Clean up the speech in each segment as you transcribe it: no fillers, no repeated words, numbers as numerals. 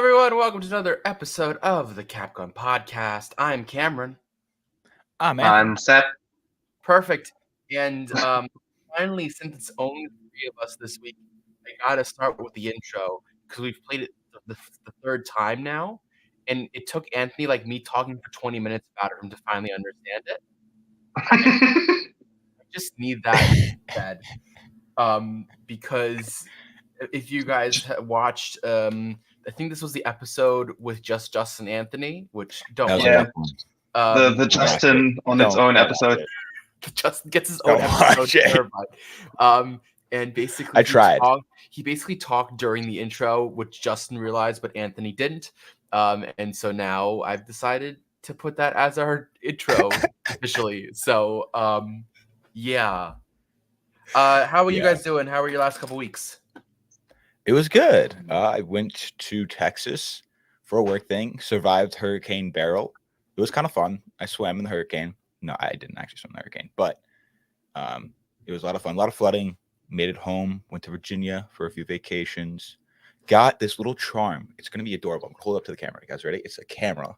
everyone. Welcome to another episode of the Capcom Podcast. I'm Cameron. I'm Seth. Perfect. And finally, since it's only the three of us this week, I gotta start with the intro because we've played it the third time now, and it took Anthony like me talking for 20 minutes about it to finally understand it. I just need that said, because if you guys watched, I think this was the episode with just Justin Anthony, which don't Yeah. watch. The Justin on its own episode. Justin gets his own episode. Terrified. And basically, I tried. He basically talked during the intro, which Justin realized, but Anthony didn't. And so now I've decided to put that as our intro officially. So, yeah. How are you guys doing? How were your last couple weeks? It was good. I went to Texas for a work thing, survived Hurricane Beryl. It was kind of fun. I swam in the hurricane. No, I didn't actually swim in the hurricane, but it was a lot of fun. A lot of flooding. Made it home. Went to Virginia for a few vacations. Got this little charm. It's going to be adorable. I'm going to hold it up to the camera. You guys ready? It's a camera.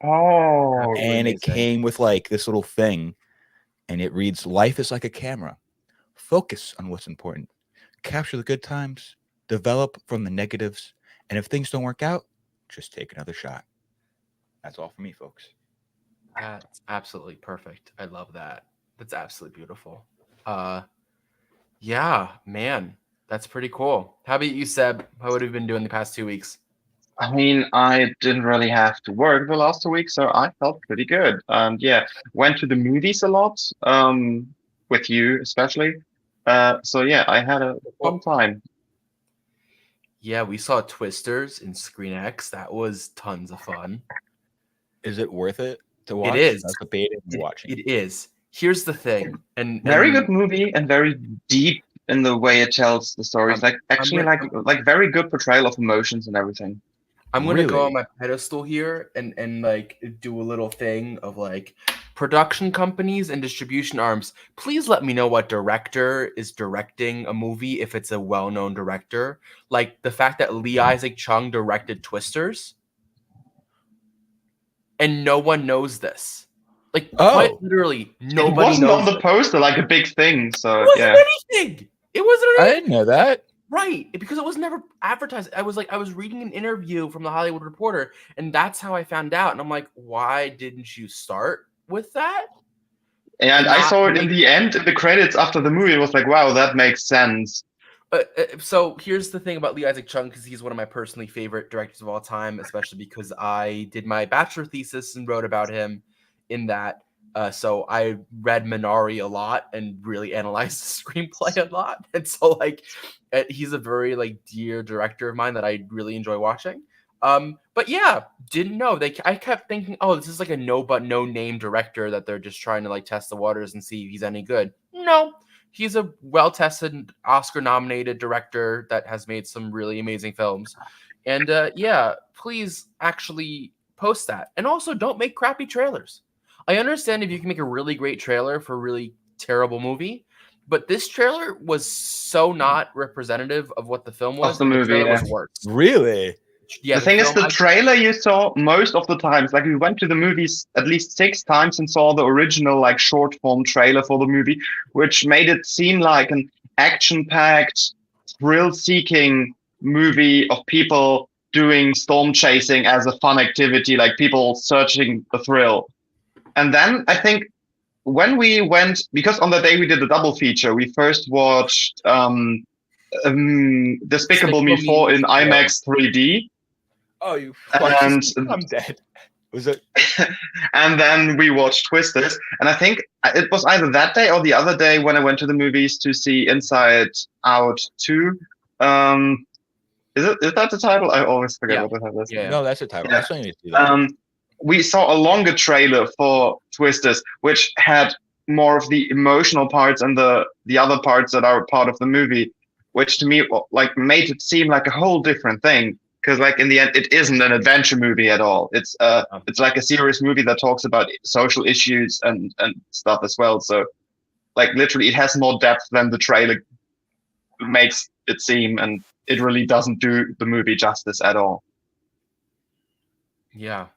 Oh. And it came with like this little thing, and it reads, "Life is like a camera. Focus on what's important. Capture the good times, develop from the negatives, and if things don't work out, just take another shot." That's all for me, folks. That's absolutely perfect. I love that. That's absolutely beautiful. Yeah, man, that's pretty cool. How about you, Seb? What have you been doing the past 2 weeks? I mean, I didn't really have to work the last 2 weeks, so I felt pretty good. Yeah, went to the movies a lot, with you especially. So yeah, I had a fun time. Yeah, we saw Twisters in Screen X. That was tons of fun. Is it worth it to watch? It is. That's debating watching. It is. Here's the thing, and Very good movie and very deep in the way it tells the stories. Like very good portrayal of emotions and everything. I'm gonna go on my pedestal here and like do a little thing of like production companies and distribution arms. Please let me know what director is directing a movie if it's a well-known director. Like the fact that Lee Isaac Chung directed Twisters, and no one knows this. Like quite literally, nobody knows. It wasn't on the poster like a big thing, so it wasn't anything. It wasn't anything. I didn't know that. Right, because it was never advertised. I was reading an interview from the Hollywood Reporter, and that's how I found out. And I'm like, why didn't you start with that? And I saw it in the end, in the credits after the movie. It was like, wow, that makes sense. So here's the thing about Lee Isaac Chung, because he's one of my personally favorite directors of all time, especially because I did my bachelor thesis and wrote about him in that. So I read Minari a lot and really analyzed the screenplay a lot. And so like he's a very like dear director of mine that I really enjoy watching. But yeah, didn't know. I kept thinking, oh, this is like a no name director that they're just trying to like test the waters and see if he's any good. No, he's a well-tested Oscar-nominated director that has made some really amazing films. And yeah, please actually post that. And also don't make crappy trailers. I understand if you can make a really great trailer for a really terrible movie, but this trailer was so not representative of what the film was. The movie was worse. Really? Yeah. The thing is, the trailer you saw most of the times, like we went to the movies at least 6 times and saw the original like short form trailer for the movie, which made it seem like an action-packed, thrill-seeking movie of people doing storm chasing as a fun activity, like people searching the thrill. And then I think when we went, because on the day we did a double feature, we first watched Despicable Me 4 in IMAX 3D. Oh, you and I'm dead. Was it? And then we watched Twisters. And I think it was either that day or the other day when I went to the movies to see Inside Out 2. Is that the title? I always forget what the title is. Yeah. No, that's the title. Yeah. I still need to see that. We saw a longer trailer for Twisters, which had more of the emotional parts and the other parts that are part of the movie, which to me like made it seem like a whole different thing. Because like in the end, it isn't an adventure movie at all. It's like a serious movie that talks about social issues and stuff as well. So like literally, it has more depth than the trailer makes it seem. And it really doesn't do the movie justice at all. Yeah,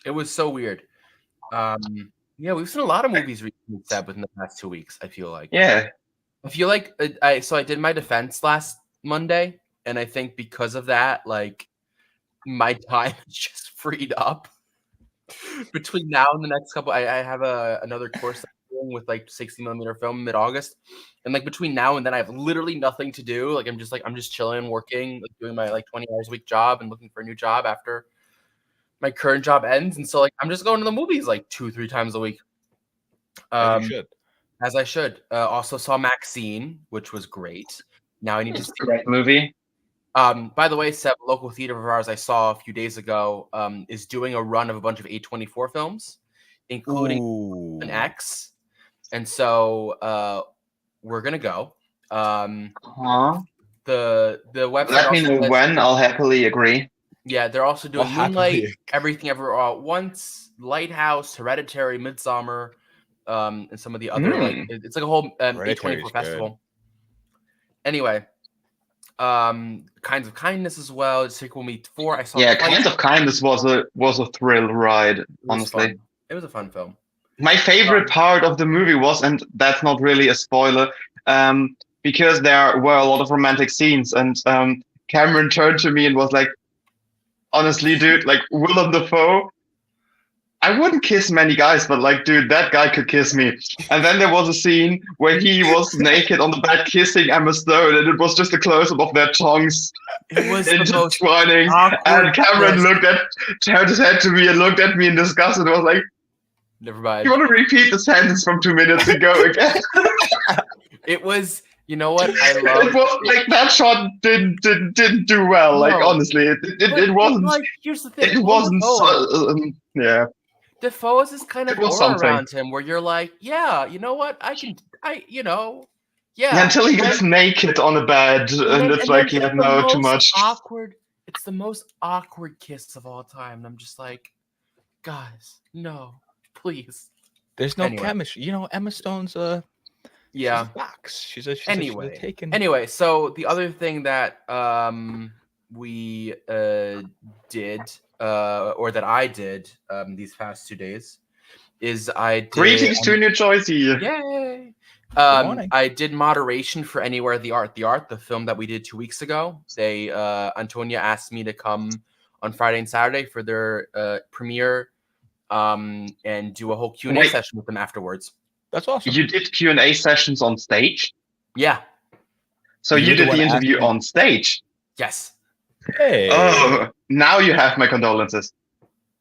it was so weird. Yeah, we've seen a lot of movies recently, Seb, within the past 2 weeks. I feel like. Yeah. I feel like I did my defense last Monday, and I think because of that, like my time is just freed up between now and the next couple. I have another course that I'm doing with like 60mm film mid-August, and like between now and then, I have literally nothing to do. Like I'm just chilling, working, like doing my like 20 hours a week job, and looking for a new job after my current job ends. And so like I'm just going to the movies like 2-3 times a week. As you should. As I should. Also saw Maxine, which was great. Now I need to see. Great movie. By the way, Seb, local theater of ours I saw a few days ago is doing a run of a bunch of A24 films, including an X. And so we're gonna go. The website. Let me know when. I'll happily agree. Yeah, they're also doing Moonlight, Everything Everywhere All at Once, Lighthouse, Hereditary, Midsommar, and some of the other like it's like a whole A24 festival. Good. Anyway, Kinds of Kindness as well. It's Sequel Me 4. I saw. Yeah, Kinds of Kindness was a thrill ride. Honestly, it was a fun film. My favorite part of the movie was, and that's not really a spoiler, because there were a lot of romantic scenes, and Cameron turned to me and was like, honestly, dude, like Willem Dafoe, I wouldn't kiss many guys, but like, dude, that guy could kiss me. And then there was a scene where he was naked on the bed kissing Emma Stone, and it was just a close-up of their tongues. It was intertwining. And Cameron turned his head to me and looked at me in disgust and was like, never mind. You want to repeat the sentence from 2 minutes ago again? It was, you know what I love? It was like that shot didn't do well. No. Like honestly, it wasn't. Like, here's the thing. It wasn't. Yeah. Dafoe has this kind of aura around him where you're like, yeah, you know what? Yeah. Until he gets naked on a bed, and it's like, yeah, no, too much. It's the most awkward kiss of all time. And I'm just like, guys, no, please. There's no chemistry. You know, Emma Stone's yeah. She's Anyway, so the other thing that we did, or that I did these past 2 days, is I did. Greetings to New Jersey! Yay! I did moderation for Anywhere the Art, the film that we did 2 weeks ago. Antonia asked me to come on Friday and Saturday for their premiere, and do a whole Q&A session with them afterwards. That's awesome. You did Q&A sessions on stage? Yeah. So you did the interview on stage? Yes. Hey. Oh, now you have my condolences.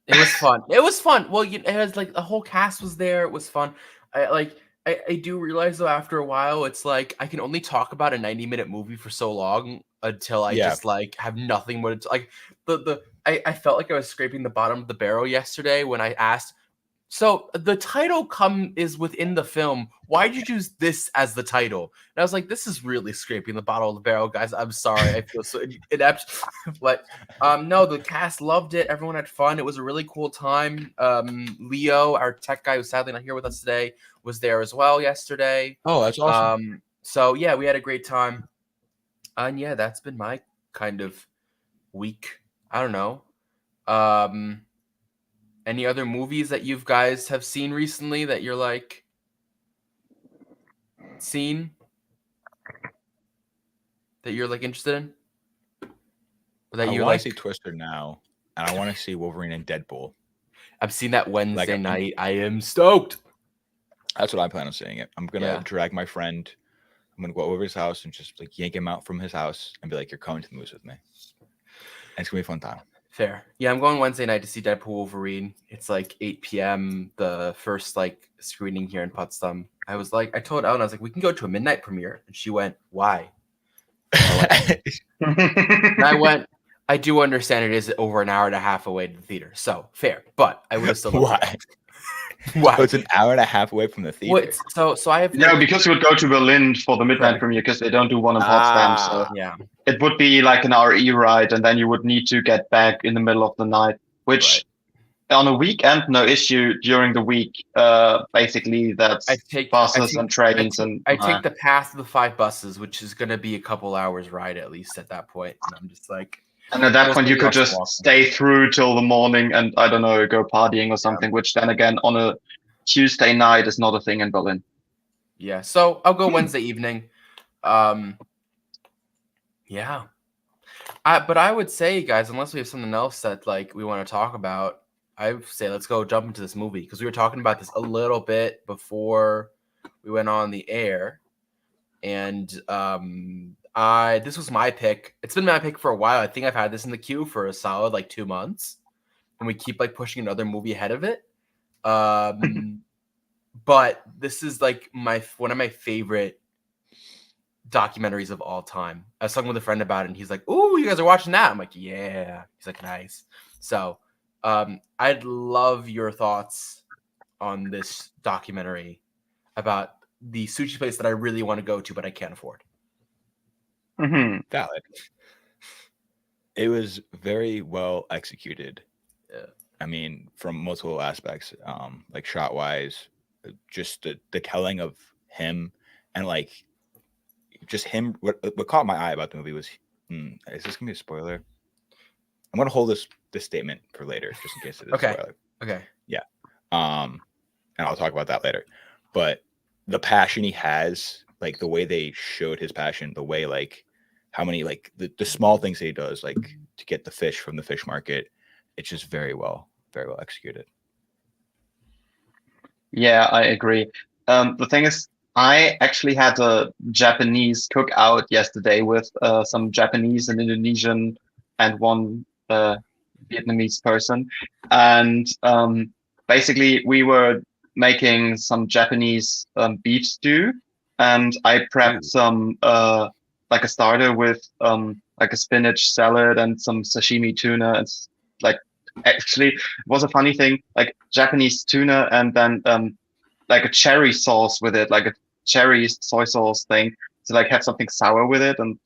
It was fun. It was fun. Well, it was like the whole cast was there. It was fun. I do realize though after a while, it's like I can only talk about a 90-minute movie for so long until I just like have nothing more to like. I felt like I was scraping the bottom of the barrel yesterday when I asked. So the title is within the film. Why did you choose this as the title? And I was like, this is really scraping the bottom of the barrel, guys. I'm sorry. I feel so inept. But no, the cast loved it. Everyone had fun. It was a really cool time. Leo, our tech guy who's sadly not here with us today, was there as well yesterday. Oh, that's awesome. So yeah, we had a great time. And yeah, that's been my kind of week. I don't know. Any other movies that you guys have seen recently that you're like seen that you're like interested in? Or that you want to see Twister now, and I want to see Wolverine and Deadpool. I've seen that Wednesday night. I am stoked. That's what I plan on seeing it. I'm gonna drag my friend. I'm gonna go over his house and just like yank him out from his house and be like, "You're coming to the movies with me." And it's gonna be a fun time. Fair. Yeah, I'm going Wednesday night to see Deadpool Wolverine. It's like 8 p.m. The first like screening here in Potsdam. I told Ellen, I was like, we can go to a midnight premiere. And she went, why? And I went, I do understand it is over an hour and a half away to the theater. So fair. But I would have still why? Why? So it's an hour and a half away from the theater. So I have because you would go to Berlin for the midnight premiere because they don't do one in Potsdam. So yeah, it would be like an RE ride, and then you would need to get back in the middle of the night, which on a weekend, no issue. During the week, basically I that's take buses and trains and I take the path of the 5 buses, which is gonna be a couple hours ride at least at that point, and I'm just like, and at that most point you maybe could also just walking. stay through till the morning and I don't know, go partying or something. Which then again on a Tuesday night is not a thing in Berlin. Yeah, so I'll go Wednesday evening. Yeah. But I would say, guys, unless we have something else that like we want to talk about, I would say let's go jump into this movie because we were talking about this a little bit before we went on the air, and this was my pick. It's been my pick for a while. I think I've had this in the queue for a solid like 2 months, and we keep like pushing another movie ahead of it. But this is like one of my favorite documentaries of all time. I was talking with a friend about it, and he's like, "Ooh, you guys are watching that?" I'm like, "Yeah." He's like, "Nice." So, I'd love your thoughts on this documentary about the sushi place that I really want to go to, but I can't afford. Mhm. Valid. It was very well executed. Yeah. I mean, from multiple aspects, like shot wise, just the telling of him and like just him. What caught my eye about the movie was, is this gonna be a spoiler? I'm gonna hold this statement for later, just in case it is Okay. a spoiler. Okay. Yeah. And I'll talk about that later. But the passion he has, like the way they showed his passion, the way like how many like the small things that he does, like to get the fish from the fish market, it's just very well executed. Yeah, I agree. The thing is, I actually had a Japanese cookout yesterday with some Japanese and Indonesian and one Vietnamese person, and basically we were making some Japanese beef stew, and I prepped some like a starter with like a spinach salad and some sashimi tuna and like actually it was a funny thing like Japanese tuna and then like a cherry sauce with it, like a cherry soy sauce thing to like have something sour with it. And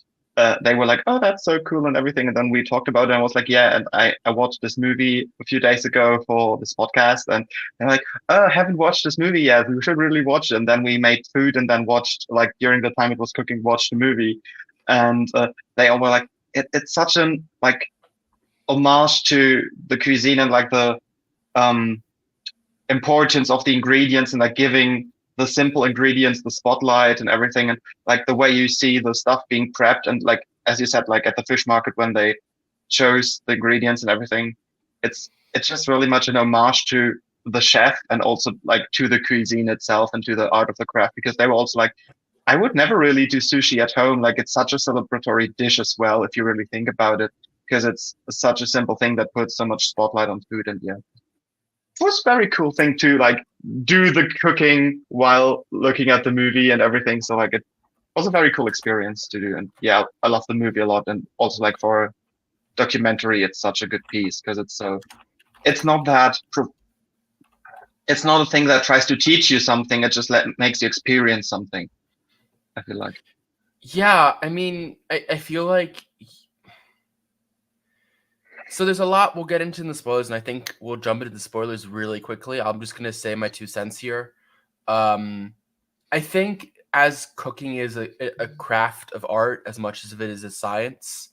they were like, "Oh, that's so cool" and everything. And then we talked about it, and I was like, "Yeah." And I watched this movie a few days ago for this podcast, and they're like, "Oh, I haven't watched this movie yet. We should really watch it." And then we made food, and then watched like during the time it was cooking, watched the movie, and they all were like, "It's such an like homage to the cuisine and like the um importance of the ingredients and like giving the simple ingredients the spotlight and everything and like the way you see the stuff being prepped and like as you said like at the fish market when they chose the ingredients and everything it's just really much an homage to the chef and also like to the cuisine itself and to the art of the craft because they were also like I would never really do sushi at home like it's such a celebratory dish as well if you really think about it because it's such a simple thing that puts so much spotlight on food and yeah it was a very cool thing to like do the cooking while looking at the movie and everything. So like it was a very cool experience to do. And yeah, I love the movie a lot. And also like for a documentary, it's such a good piece because it's not that it's not a thing that tries to teach you something. It just makes you experience something. I feel like. Yeah, I mean, I feel like so there's a lot we'll get into in the spoilers, and I think we'll jump into the spoilers really quickly. I'm just gonna say my 2 cents here. I think as cooking is a craft of art as much as it is a science,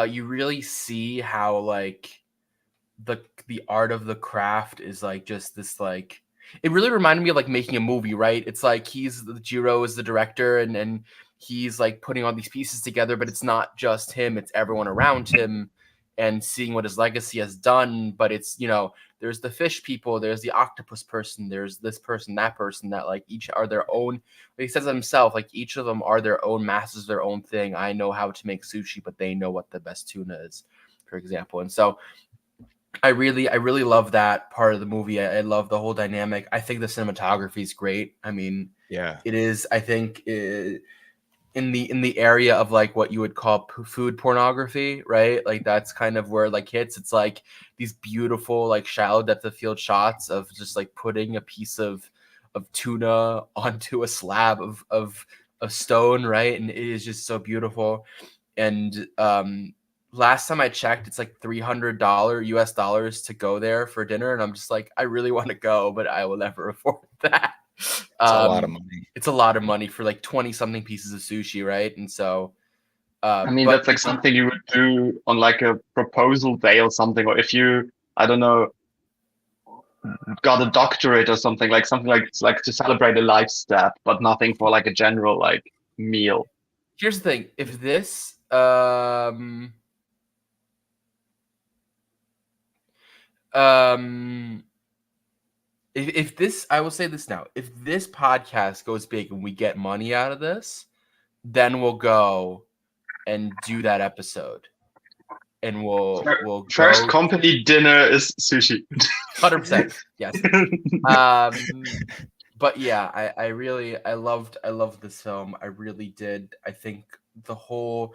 you really see how like the art of the craft is like just this like it really reminded me of like making a movie, right? It's like Jiru is the director and he's like putting all these pieces together, but it's not just him, it's everyone around him and seeing what his legacy has done. But it's, there's the fish people, there's the octopus person, there's this person, that person that like each are their own, like he says it himself, like each of them are their own masters, their own thing. I know how to make sushi, but they know what the best tuna is, for example. And so I really love that part of the movie. I love the whole dynamic. I think the cinematography is great. I mean, Yeah. it is. I think in the area of like what you would call food pornography, right? Like that's kind of where it, like hits. It's like these beautiful like shallow depth of field shots of just like putting a piece of tuna onto a slab of stone, right? And it is just so beautiful. And last time I checked, it's like $300 US dollars to go there for dinner, and I'm just like, I really want to go, but I will never afford that. It's a lot of money. It's a lot of money for like 20 something pieces of sushi, right? And so, I mean, but that's like something you would do on like a proposal day or something, or if you, I don't know, got a doctorate or something like to celebrate a life step, but nothing for like a general like meal. here's the thing: if this, if this, I will say this now: if this podcast goes big and we get money out of this, then we'll go and do that episode, and we'll First go company dinner is sushi. 100%. Yes. But yeah, I loved this film. I really did. I think the whole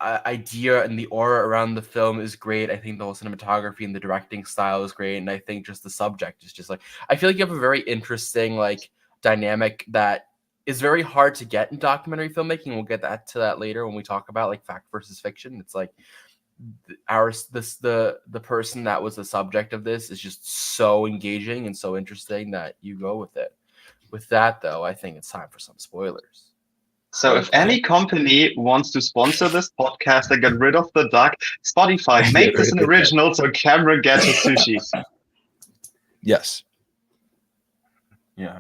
idea and the aura around the film is great. I think the whole cinematography and the directing style is great, and I think just the subject is just like, I feel like you have a very interesting like dynamic that is very hard to get in documentary filmmaking. We'll get to that later when we talk about like fact versus fiction. It's like the person that was the subject of this is just so engaging and so interesting that you go with it. With that though, I think it's time for some spoilers. So if any company wants to sponsor this podcast and get rid of the duck, Spotify, make this an original so Cameron gets his sushi. Yes. Yeah.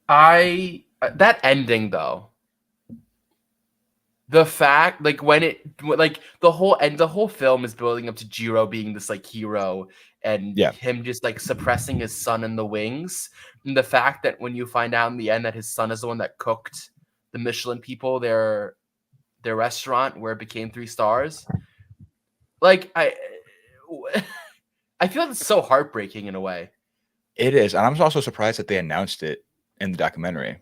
That ending though, the fact like when it like the whole film is building up to Jiru being this like hero and him just like suppressing his son in the wings, and the fact that when you find out in the end that his son is the one that cooked the Michelin people their restaurant where it became 3 stars, like I feel like it's so heartbreaking in a way. It is, and I'm also surprised that they announced it in the documentary.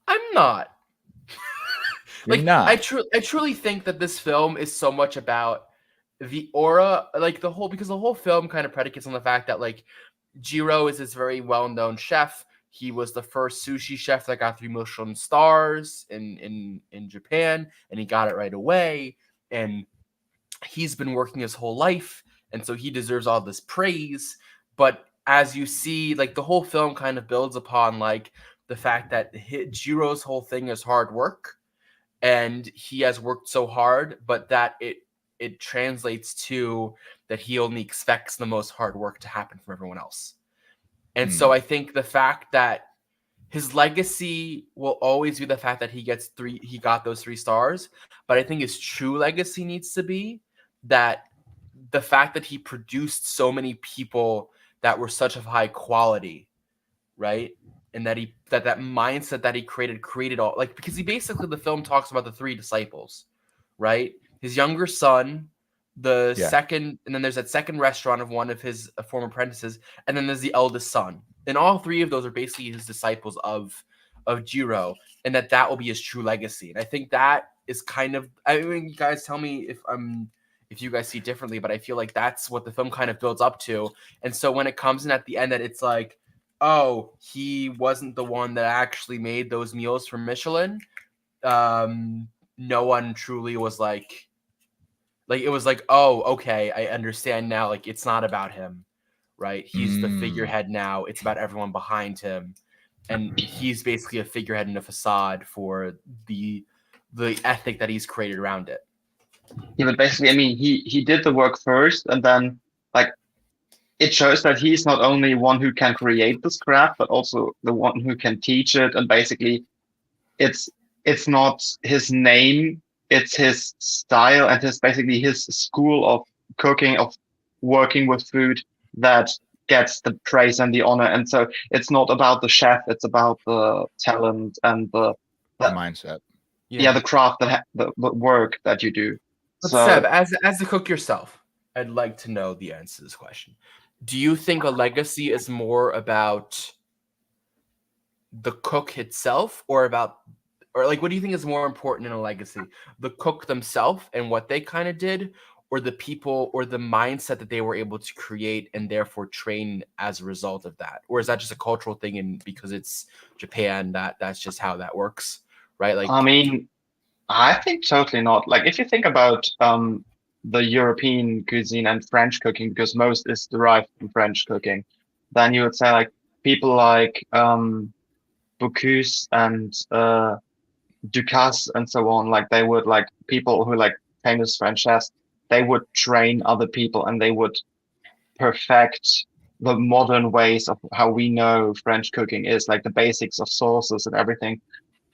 I'm not. You're not. I truly think that this film is so much about the aura, like because the whole film kind of predicates on the fact that like Jiru is this very well-known chef. He was the first sushi chef that got 3 Michelin stars in Japan, and he got it right away. And he's been working his whole life, and so he deserves all this praise. But as you see, like the whole film kind of builds upon like the fact that Jiro's whole thing is hard work, and he has worked so hard, but that it translates to that he only expects the most hard work to happen from everyone else. And so I think the fact that his legacy will always be the fact that he got those 3 stars, but I think his true legacy needs to be that the fact that he produced so many people that were such of high quality, right? And that that mindset that he created all, like, because he basically, the film talks about the 3 disciples, right? His younger son, the second, and then there's that second restaurant of one of his former apprentices, and then there's the eldest son. And all 3 of those are basically his disciples of Jiru, and that will be his true legacy. And I think that is kind of, I mean, you guys tell me if you guys see differently, but I feel like that's what the film kind of builds up to. And so when it comes in at the end that it's like, oh, he wasn't the one that actually made those meals for Michelin, no one truly was like it was like, oh, okay, I understand now. Like, it's not about him, right? He's the figurehead now. It's about everyone behind him. And he's basically a figurehead and a facade for the ethic that he's created around it. Yeah, but basically, I mean, he did the work first, and then like it shows that he's not only one who can create this craft, but also the one who can teach it. And basically, it's not his name, it's his style and basically his school of cooking, of working with food, that gets the praise and the honor. And so it's not about the chef, it's about the talent and the mindset. Yeah, the craft, the work that you do. But Seb, as the cook yourself, I'd like to know the answer to this question. Do you think a legacy is more about the cook itself, or like, what do you think is more important in a legacy? The cook themselves and what they kind of did, or the people or the mindset that they were able to create and therefore train as a result of that? Or is that just a cultural thing, and because it's Japan, that's just how that works, right? Like, I mean, I think totally not. Like if you think about the European cuisine and French cooking, because most is derived from French cooking, then you would say like people like Bocuse and Ducasse and so on, like they would like people who like famous French chefs, they would train other people and they would perfect the modern ways of how we know French cooking is, like the basics of sauces and everything,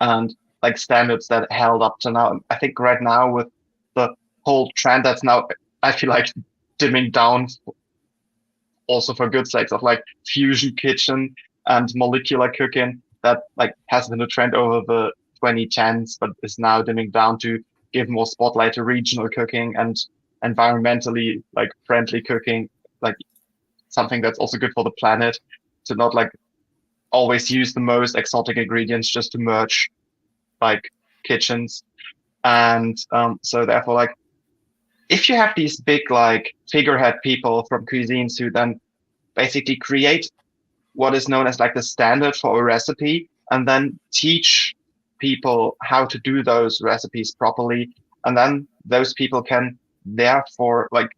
and like standards that held up to now. I think right now with the whole trend that's now, I feel like dimming down also for good sakes of like fusion kitchen and molecular cooking that like has been a trend over the 2010s, but is now dimming down to give more spotlight to regional cooking and environmentally like friendly cooking, like something that's also good for the planet, to not like always use the most exotic ingredients just to merge like kitchens. And so therefore like if you have these big like figurehead people from cuisines who then basically create what is known as like the standard for a recipe and then teach people how to do those recipes properly, and then those people can therefore like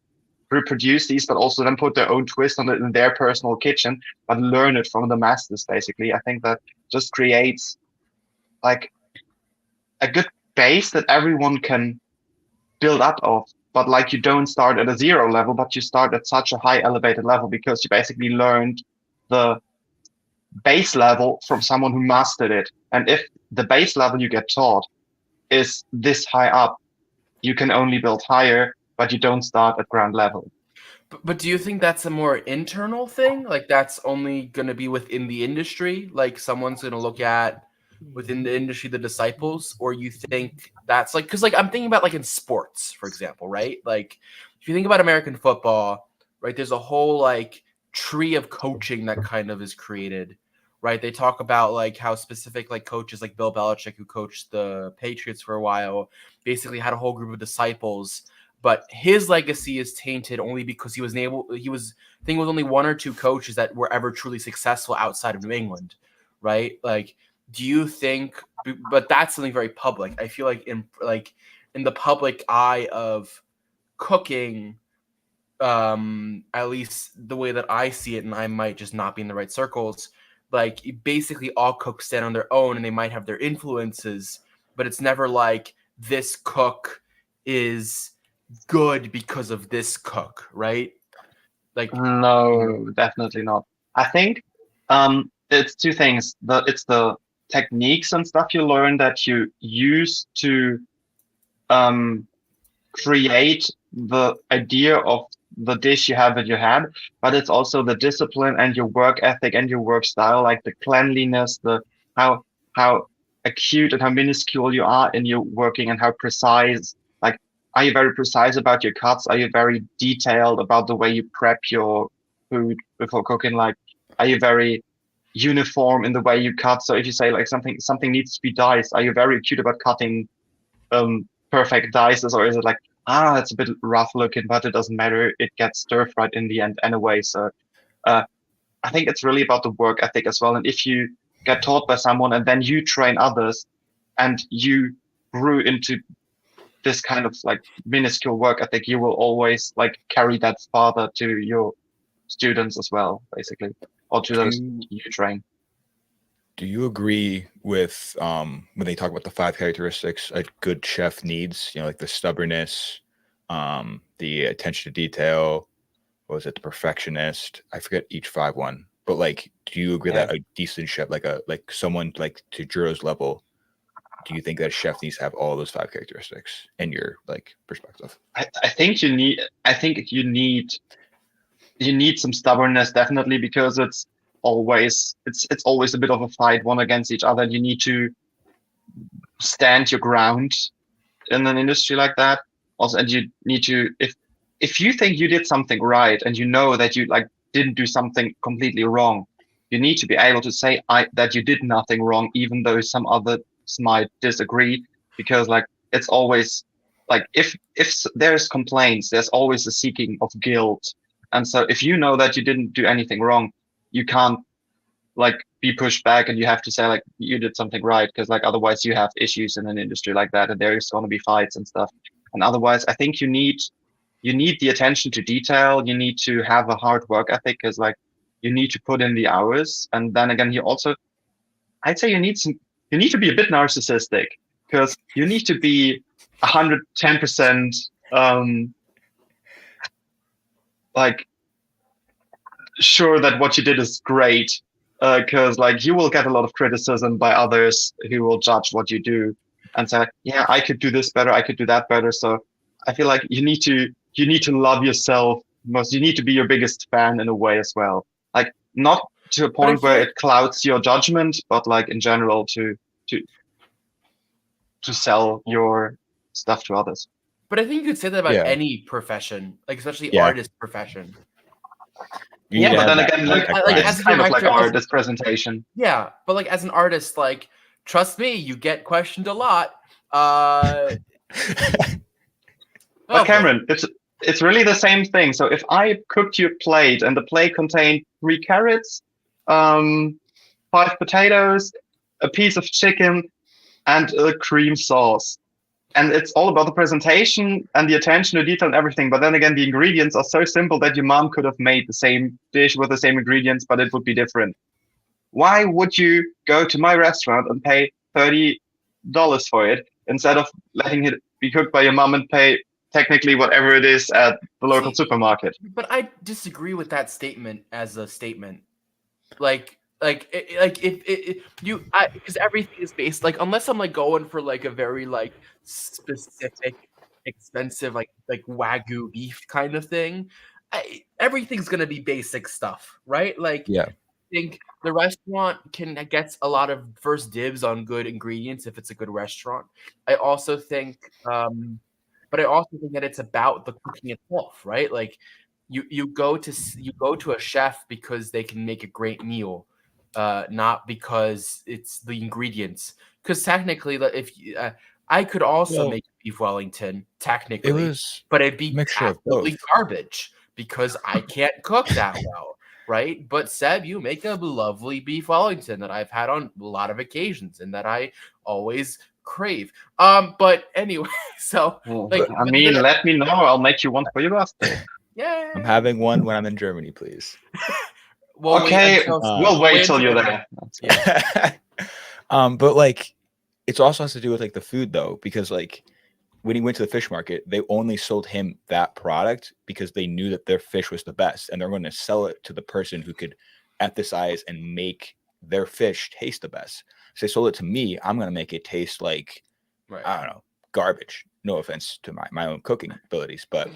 reproduce these but also then put their own twist on it in their personal kitchen but learn it from the masters. Basically I think that just creates like a good base that everyone can build up of, but like you don't start at a zero level, but you start at such a high elevated level because you basically learned the base level from someone who mastered it. And if the base level you get taught is this high up, you can only build higher, but you don't start at ground level. but do you think that's a more internal thing? Like that's only going to be within the industry? Like someone's going to look at within the industry the disciples, or you think that's like, because like I'm thinking about like in sports, for example, right? Like if you think about American football, right, there's a whole like tree of coaching that kind of is created, right? They talk about like how specific like coaches like Bill Belichick, who coached the Patriots for a while, basically had a whole group of disciples, but his legacy is tainted only because he was I think it was only one or two coaches that were ever truly successful outside of New England, right? Like, do you think, but that's something very public. I feel like in the public eye of cooking, at least the way that I see it, and I might just not be in the right circles, like basically all cooks stand on their own and they might have their influences, but it's never like this cook is good because of this cook, right? Like, No, definitely not. I think it's two things. It's the techniques and stuff you learn that you use to um, create the idea of the dish you have in your head, but it's also the discipline and your work ethic and your work style, like the cleanliness, the how how acute and how minuscule you are in your working and how precise. Like, are you very precise about your cuts? Are you very detailed about the way you prep your food before cooking? Like, are you very uniform in the way you cut? So if you say like something needs to be diced, are you very acute about cutting perfect dices, or is it like, it's a bit rough looking, but it doesn't matter, it gets stir fried in the end anyway? So uh, I think it's really about the work ethic as well. And if you get taught by someone and then you train others and you grew into this kind of like minuscule work ethic, you will always like carry that farther to your students as well, basically, or to those you train. Do you agree with when they talk about the 5 characteristics a good chef needs? You know, like the stubbornness, the attention to detail. What was it? The perfectionist. I forget each 5 one. But like, do you agree that a decent chef, like someone like to Jiru's level, do you think that a chef needs to have all those 5 characteristics in your like perspective? I think you need. I think you need some stubbornness, definitely, because it's always a bit of a fight, one against each other. You need to stand your ground in an industry like that. Also, and you need to, if you think you did something right and you know that you like didn't do something completely wrong, you need to be able to say that you did nothing wrong, even though some others might disagree, because like it's always like if there's complaints, there's always a seeking of guilt. And so if you know that you didn't do anything wrong, you can't like be pushed back, and you have to say like you did something right, because like otherwise you have issues in an industry like that, and there's going to be fights and stuff. And otherwise, I think you need the attention to detail. You need to have a hard work ethic, because like you need to put in the hours. And then again, I'd say you need to be a bit narcissistic, because you need to be 110% like sure that what you did is great, because like you will get a lot of criticism by others who will judge what you do and say, yeah, I could do this better, I could do that better. So I feel like you need to love yourself most. You need to be your biggest fan in a way as well, like not to a point where it clouds your judgment, but like in general to sell your stuff to others. But I think you could say that about any profession, like especially artist profession. Yeah, but then again, like it's kind of like artist presentation. Yeah, but like as an artist, like trust me, you get questioned a lot. But Cameron, it's really the same thing. So if I cooked your plate and the plate contained 3 carrots, 5 potatoes, a piece of chicken, and a cream sauce, and it's all about the presentation and the attention to detail and everything. But then again, the ingredients are so simple that your mom could have made the same dish with the same ingredients, but it would be different. Why would you go to my restaurant and pay $30 for it instead of letting it be cooked by your mom and pay technically whatever it is at the local supermarket? But I disagree with that statement as a statement. Because everything is based, like, unless I'm like going for like a very like specific expensive like Wagyu beef kind of thing, everything's gonna be basic stuff, right? Like, yeah, I think the restaurant gets a lot of first dibs on good ingredients if it's a good restaurant. I also think but I also think that it's about the cooking itself, right? Like you go to a chef because they can make a great meal, not because it's the ingredients. Because technically, if I could also make beef Wellington, technically, but it'd be absolutely garbage because I can't cook that well, right? But Seb, you make a lovely beef Wellington that I've had on a lot of occasions and that I always crave. But anyway, so like, I mean, let me know. I'll make you one for your birthday. Yeah, I'm having one when I'm in Germany, please. We'll wait till you're there. Yeah. But like, it also has to do with like the food though, because like when he went to the fish market, they only sold him that product because they knew that their fish was the best, and they're going to sell it to the person who could emphasize and make their fish taste the best. So they sold it to me. I'm going to make it taste like, I don't know, garbage. No offense to my own cooking abilities, but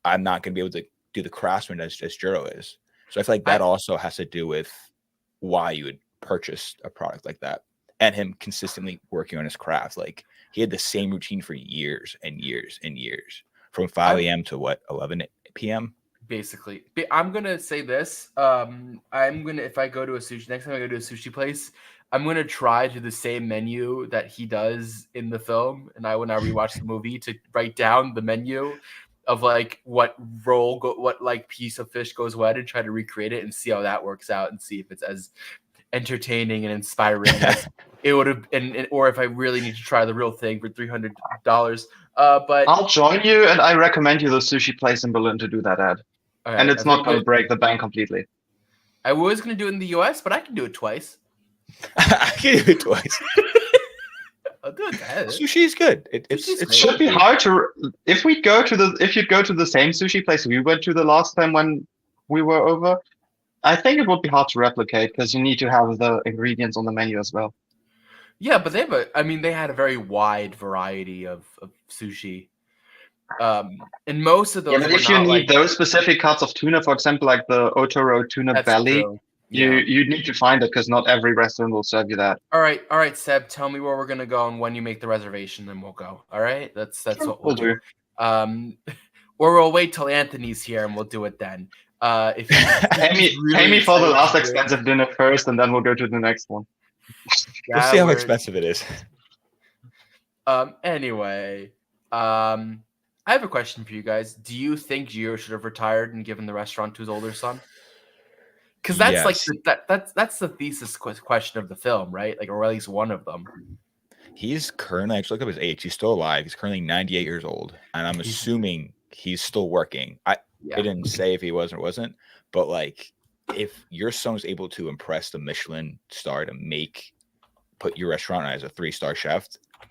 I'm not going to be able to do the craftsman as Jiru is. So I feel like that also has to do with why you would purchase a product like that, and him consistently working on his craft. Like, he had the same routine for years and years and years, from 5 a.m. to 11 p.m. Basically, I'm gonna say this. If I go to next time I go to a sushi place, I'm gonna try to do the same menu that he does in the film, and when I rewatch the movie, to write down the menu of like what like piece of fish goes wet, and try to recreate it and see how that works out, and see if it's as entertaining and inspiring as it would have, or if I really need to try the real thing for $300. But I'll join you, and I recommend you the sushi place in Berlin to do that ad. Right, and it's not going to break the bank completely. I was going to do it in the US, but I can do it twice. I can do it twice. I'll do it then. Sushi is good. It should be hard to, if you go to the same sushi place we went to the last time when we were over, I think it would be hard to replicate, because you need to have the ingredients on the menu as well. Yeah, but they had a very wide variety of sushi. And most of those. Yeah, but if you need those specific cuts of tuna, for example, like the Otoro tuna belly, you need to find it, because not every restaurant will serve you that. All right, Seb, tell me where we're gonna go, and when you make the reservation, then we'll go. All right, that's sure, what we'll do. Or we'll wait till Anthony's here, and we'll do it then. If pay me for the last expensive dinner first, and then we'll go to the next one. We'll see how expensive it is. Anyway, I have a question for you guys. Do you think Jiru should have retired and given the restaurant to his older son? Because that's like Yes. that's the thesis question of the film, right? Like, or at least one of them. He's currently, I just looked up his age. He's still alive. He's currently 98 years old. And I'm He's- assuming he's still working. It Yeah. didn't say if he was or wasn't, but like if your son was able to impress the Michelin star to put your restaurant as a 3-star chef,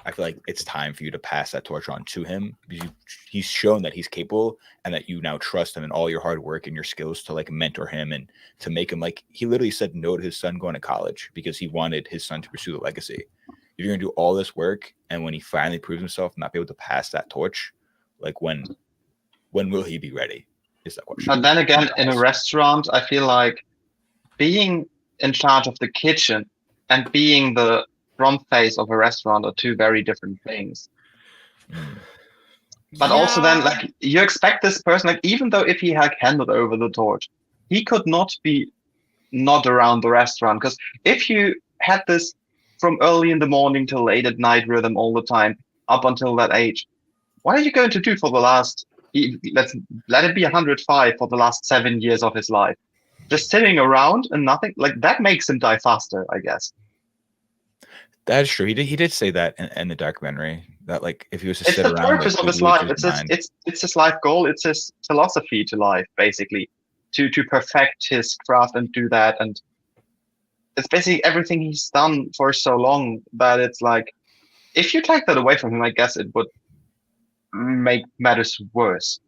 I feel like it's time for you to pass that torch on to him because he's shown that he's capable and that you now trust him and all your hard work and your skills to like mentor him and to make him like he literally said no to his son going to college because he wanted his son to pursue the legacy. If you're gonna do all this work and when he finally proves himself not be able to pass that torch, like when will he be ready? Is that question. But then again, in a restaurant, I feel like being in charge of the kitchen and being the front face of a restaurant are two very different things. But also then, like, you expect this person, like, even though if he had handed over the torch, he could not be not around the restaurant. Because if you had this from early in the morning till late at night rhythm all the time, up until that age, what are you going to do for the last, let it be 105 for the last 7 years of his life? Just sitting around and nothing? Like, that makes him die faster, I guess. That's true. He did say that in the documentary that like if he was to It's sit the around, purpose like, of his he'd lose life. his It's his life goal. It's his philosophy to life, basically, to perfect his craft and do that. And it's basically everything he's done for so long that it's like, if you take that away from him, I guess it would make matters worse.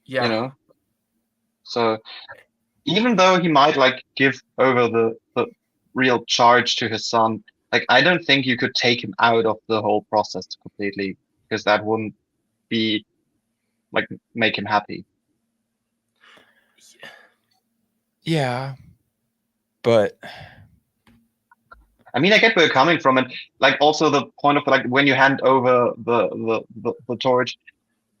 Yeah. You know. So even though he might like give over the real charge to his son, like I don't think you could take him out of the whole process completely because that wouldn't be like make him happy. Yeah, but I mean, I get where you're coming from, and like also the point of like when you hand over the torch,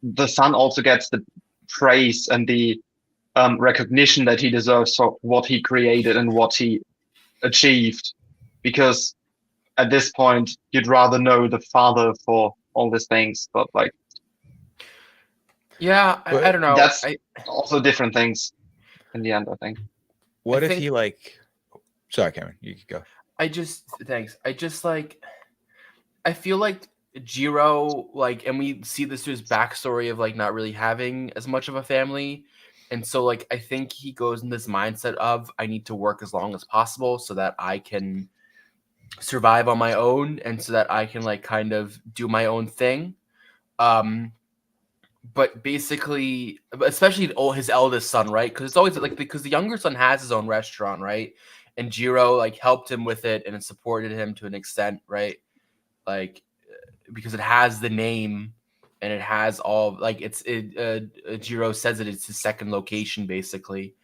the son also gets the praise and the recognition that he deserves for what he created and what he achieved, because at this point you'd rather know the father for all these things, but like Yeah, I don't know. that's also different things in the end, I think. What I if think- he like? Sorry, Cameron, you can go. Thanks. I feel like Jiro, like, and we see this through his backstory of like not really having as much of a family. And so like I think he goes in this mindset of I need to work as long as possible so that I can survive on my own and so that I can like kind of do my own thing. But basically, especially his eldest son, right? Because it's always like because the younger son has his own restaurant, right? And Jiro like helped him with it and it supported him to an extent, right? Like because it has the name and it has all like Jiro says that it's his second location basically.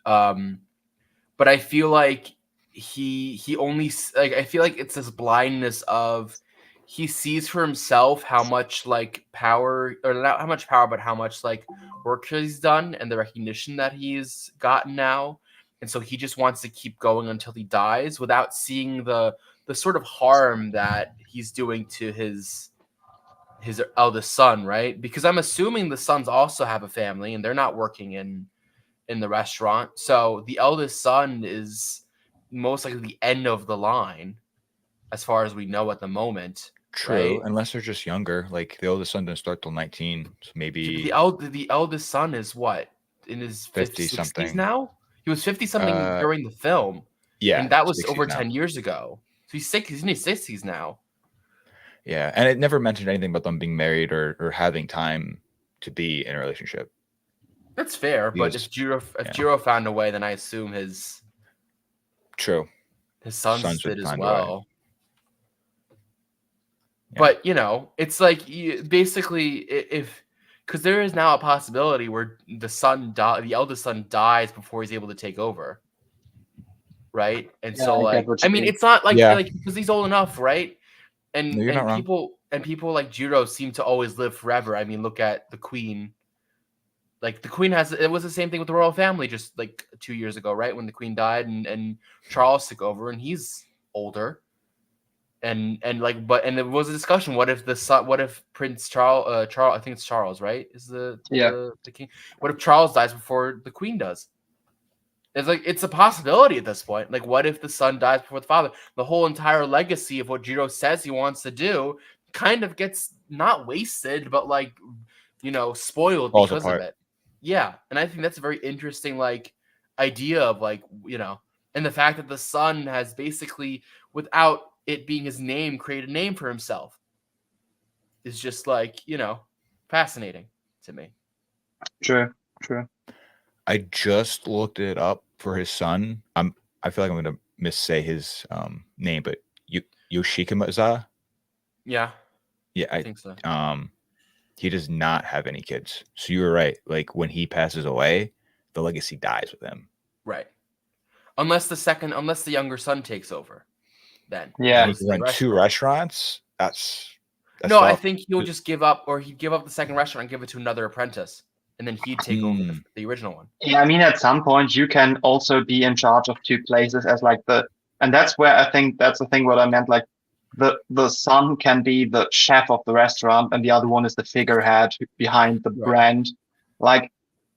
But I feel like he only like I feel like it's this blindness of he sees for himself how much like power or not how much power but how much like work he's done and the recognition that he's gotten now, and so he just wants to keep going until he dies without seeing the sort of harm that he's doing to his eldest son, right? Because I'm assuming the sons also have a family and they're not working in the restaurant. So the eldest son is most likely the end of the line as far as we know at the moment. True, Right? unless they're just younger. Like the oldest son didn't start till 19, so maybe The eldest son is what? In his 50 60s something. now? He was 50 something during the film. Yeah, And that was 60s over now. 10 years ago. So he's in his 60s now. Yeah, and it never mentioned anything about them being married or having time to be in a relationship. That's fair, but if Jiro found a way, then I assume his sons would did as find a way. well. Yeah. But you know, it's like basically if because there is now a possibility where the eldest son dies before he's able to take over, right? And Yeah, so I like get what you I mean, mean. it's not like Yeah. like because he's old enough, right? And No, you're not wrong. people like Jiro seem to always live forever. I mean, look at the Queen. Like the Queen it was the same thing with the royal family just like 2 years ago, right? When the Queen died and Charles took over and he's older. and there was a discussion. What if Prince Charles, I think it's Charles, right? Is the king? What if Charles dies before the queen does? It's a possibility at this point. Like, what if the son dies before the father? The whole entire legacy of what Jiro says he wants to do kind of gets not wasted, but spoiled Falls because of apart. it. Yeah, and I think that's a very interesting idea of and the fact that the son has basically, without it being his name, created a name for himself is just fascinating to me. True. I just looked it up for his son. I feel like I'm gonna missay his name, but Yoshikamaza. Yeah, Yeah, I think so. He does not have any kids. So you were right. Like, when he passes away, the legacy dies with him. Right. Unless the younger son takes over, then Yeah. He can run two restaurants. That's no. I tough. think he'll just give up, or he'd give up the second restaurant and give it to another apprentice, and then he'd take over the original one. Yeah, I mean, at some point you can also be in charge of two places as and that's where I think that's the thing what I meant. Like, the son can be the chef of the restaurant, and the other one is the figurehead behind the brand. Like,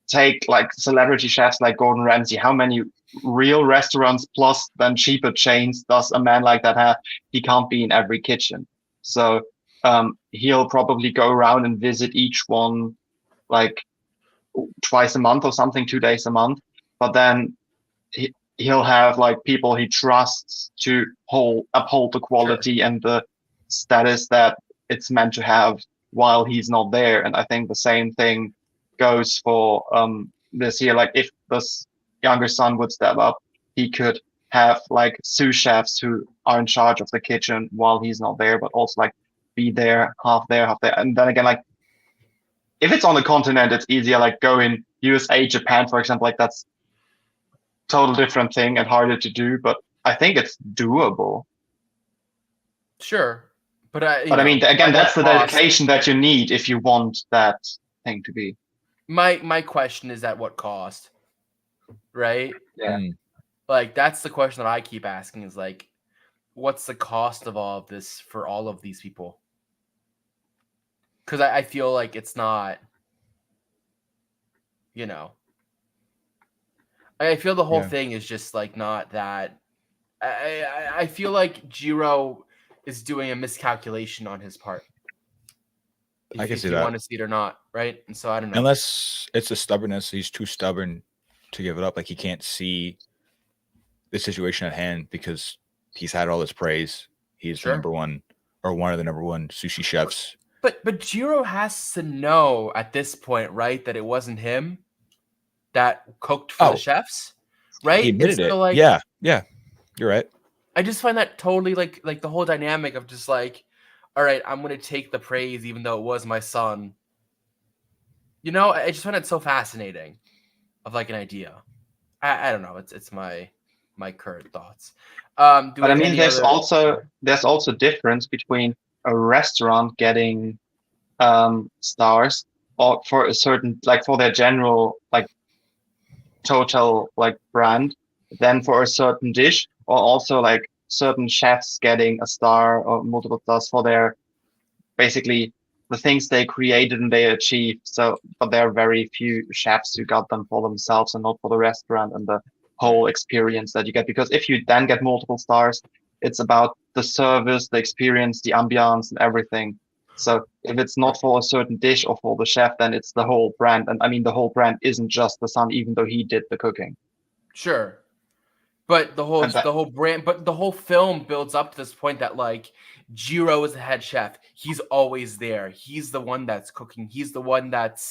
take celebrity chefs like Gordon Ramsay. How many real restaurants plus then cheaper chains does a man like that have? He can't be in every kitchen. So he'll probably go around and visit each one like twice a month or something, 2 days a month. But then he'll have people he trusts to uphold the quality and the status that it's meant to have while he's not there. And I think the same thing goes for this here. Like, if this younger son would step up, he could have sous chefs who are in charge of the kitchen while he's not there, but also be there, half there. And then again, if it's on the continent, it's easier. Go in USA, Japan, for example. That's total different thing and harder to do, but I think it's doable. Sure, but I mean, again, that's the dedication that you need if you want that thing to be. My question is, at what cost, right? Yeah. That's the question that I keep asking is what's the cost of all of this for all of these people? Because I feel like it's not, I feel the whole thing is just not that. I feel like Jiro is doing a miscalculation on his part. I can see that. If you want to see it or not, right? And so I don't know. Unless it's a stubbornness, he's too stubborn to give it up. He can't see the situation at hand because he's had all this praise. He's the number one, or one of the number one sushi chefs. But Jiro has to know at this point, right, that it wasn't him that cooked for the chefs, right? He admitted it. Yeah, you're right. I just find that totally the whole dynamic of just all right, I'm gonna take the praise even though it was my son. I just find it so fascinating of an idea. I don't know. It's my current thoughts. But I mean, there's also difference between a restaurant getting stars, or for a certain for their general total brand, than for a certain dish, or also certain chefs getting a star or multiple stars for their basically the things they created and they achieved. So, but there are very few chefs who got them for themselves and not for the restaurant and the whole experience that you get. Because if you then get multiple stars, it's about the service, the experience, the ambiance, and everything. So if it's not for a certain dish or for the chef, then it's the whole brand. And I mean, the whole brand isn't just the son, even though he did the cooking. Sure. But the whole brand, but the whole film builds up to this point that Jiro is the head chef. He's always there. He's the one that's cooking. He's the one that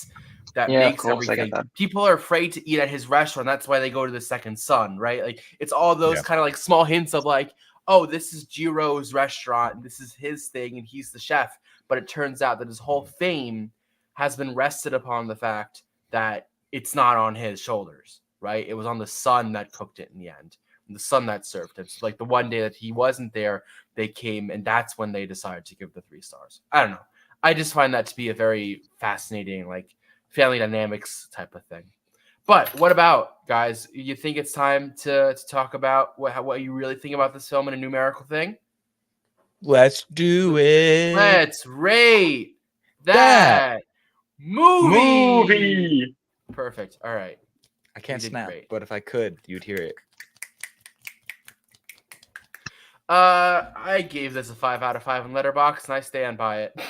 makes everything. People are afraid to eat at his restaurant. That's why they go to the second son, right? It's all those kind of small hints of oh, this is Jiro's restaurant and this is his thing and he's the chef. But it turns out that his whole fame has been rested upon the fact that it's not on his shoulders, right? It was on the son that cooked it in the end. The son that served it. So the one day that he wasn't there, they came, and that's when they decided to give the 3 stars. I don't know. I just find that to be a very fascinating, family dynamics type of thing. But what about, guys? You think it's time to talk about what you really think about this film in a numerical thing? Let's do it. Let's rate That that movie. Movie. Perfect. All right. I can't did snap, great. but if I could, you'd hear it. I gave this a 5 out of 5 in Letterboxd, and I stand by it.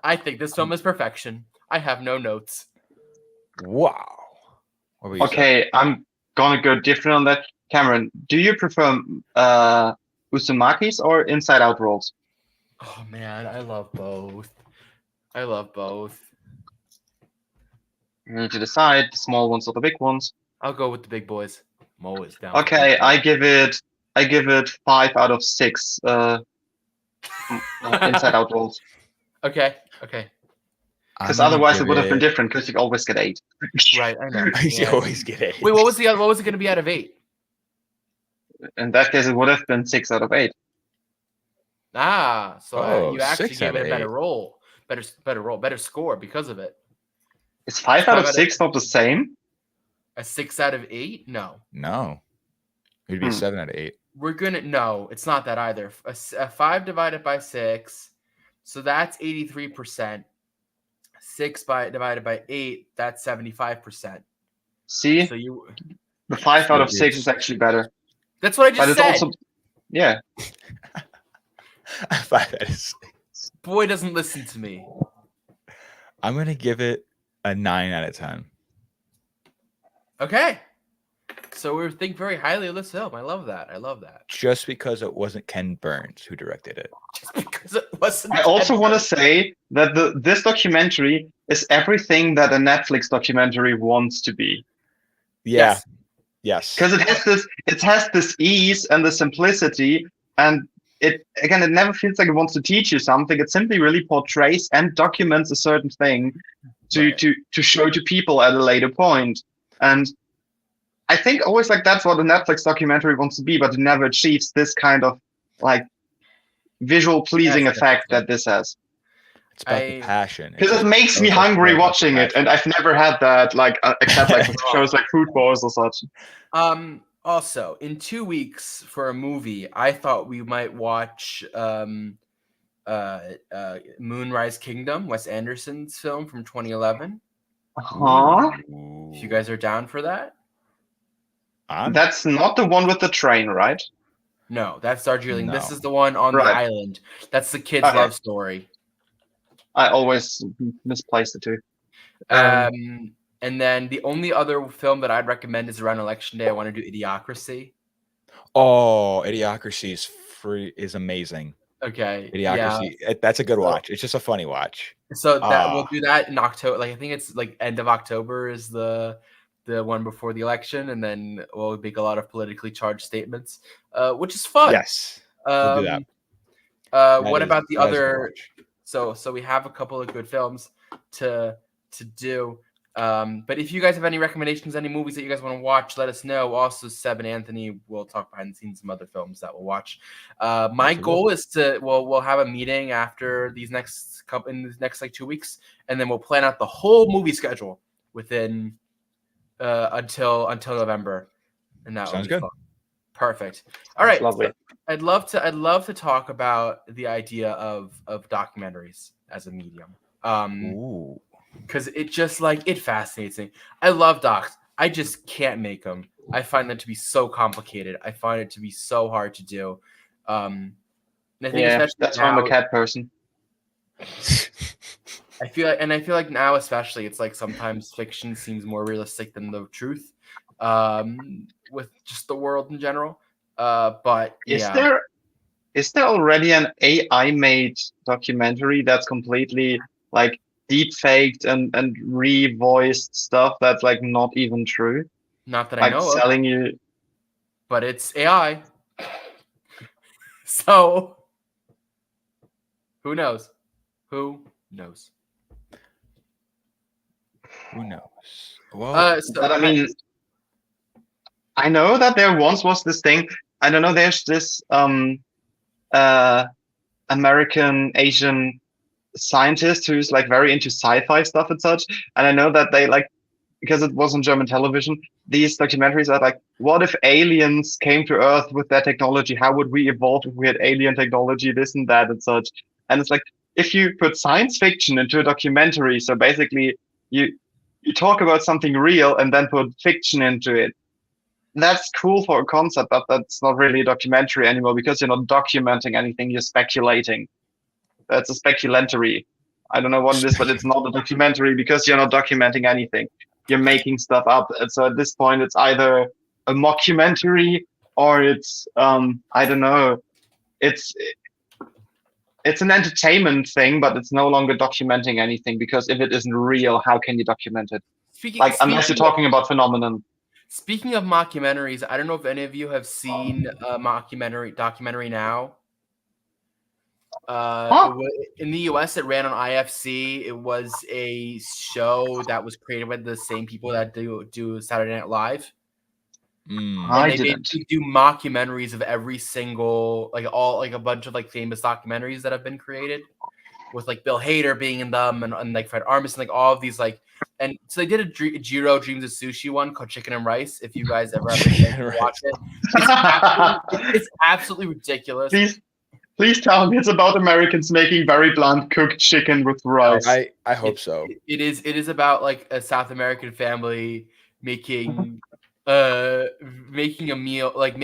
I think this film is perfection. I have no notes. Wow. What were you saying? Okay, I'm gonna go different on that. Cameron, do you prefer Usumakis or Inside Out rolls? Oh man, I love both. I love both. You need to decide the small ones or the big ones. I'll go with the big boys. I'm always down. for Okay, big I give it 5 out of 6. Inside Out rolls, Okay. I'm because gonna otherwise it give would have been it- different. Because you always get 8. Right, I know. You Yeah. always get it. Wait, what was it going to be out of 8? In that case, it would have been 6 out of 8. Ah, so Oh, you actually 6 gave out it a of better 8. roll, better score because of it. Is 5 out of 6 not the same? A 6 out of 8? No. No. It'd be 7 out of 8. No, it's not that either. A 5 divided by 6, so that's 83%. 6 divided by 8, that's 75%. See, So the 5 out of 6 It's- is actually better. that's what I But just it's said. also, yeah. 5 out of 6. Boy doesn't listen to me. I'm gonna give it a 9 out of 10. Okay. So we think very highly of this film. I love that. Just because it wasn't Ken Burns who directed it. Just because it wasn't. I also want to say that this documentary is everything that a Netflix documentary wants to be. Yeah. Yes. Because it has this ease and the simplicity, and it never feels like it wants to teach you something. It simply really portrays and documents a certain thing to show to people at a later point. And I think always like that's what a Netflix documentary wants to be, but it never achieves this kind of like visual pleasing effect that this has. It's about the passion. Because it makes me hungry watching it, and I've never had that except like shows like Food Wars or such. Also, in 2 weeks for a movie, I thought we might watch Moonrise Kingdom, Wes Anderson's film from 2011. Huh? If you guys are down for that. That's not the one with the train, right? No, that's Darjeeling. No. This is the one on the island. That's the kid's love story. I always misplaced the two. And then the only other film that I'd recommend is around Election Day. I want to do Idiocracy. Oh, Idiocracy is amazing. Okay. Idiocracy. That's a good watch. It's just a funny watch. So that we'll do that in October. Like I think it's like end of October is the one before the election, and then we'll make a lot of politically charged statements, which is fun. Yes. We'll do that. What about the other? So we have a couple of good films to do. But if you guys have any recommendations, any movies that you guys want to watch, let us know. Also, Seb and Anthony will talk behind the scenes some other films that we'll watch. My goal is we'll have a meeting after these next like 2 weeks, and then we'll plan out the whole movie schedule within until November, and that sounds good. Fun. Perfect. All right. Lovely. I'd love to talk about the idea of documentaries as a medium. Because it just it fascinates me. I love docs. I just can't make them. I find them to be so complicated. I find it to be so hard to do. And I think that's why I'm a cat person. I feel like now especially it's like sometimes fiction seems more realistic than the truth, with just the world in general. But is there already an AI made documentary that's completely like deep faked and revoiced stuff that's like not even true? Not that I know selling you, but it's AI. So who knows? Who knows? Well, but I mean, I know that there once was this thing. I don't know. There's this American Asian scientist who's like very into sci-fi stuff and such. And I know that they like because it was on German television, these documentaries are like, what if aliens came to Earth with that technology? How would we evolve if we had alien technology, this and that and such? And it's like, if you put science fiction into a documentary, so basically you you talk about something real and then put fiction into it. That's cool for a concept, but that's not really a documentary anymore because you're not documenting anything, you're speculating. That's a speculatory. I don't know what it is, but it's not a documentary because you're not documenting anything. You're making stuff up. And so at this point, it's either a mockumentary or it's I don't know. It's it's an entertainment thing, but it's no longer documenting anything because if it isn't real, how can you document it? Like unless you're talking about phenomenon. Speaking of mockumentaries, I don't know if any of you have seen a documentary now. In the US, it ran on IFC. It was a show that was created by the same people that do Saturday Night Live. I And they didn't. do mockumentaries of every single, like a bunch of like famous documentaries that have been created, with like Bill Hader being in them and like Fred Armisen, like all of these like. And so they did a Jiru Dreams of Sushi one called Chicken and Rice. If you guys ever have a chance to watch it, it's absolutely ridiculous. Please tell me it's about Americans making very bland cooked chicken with rice. I hope so. It is about like a South American family making a meal, like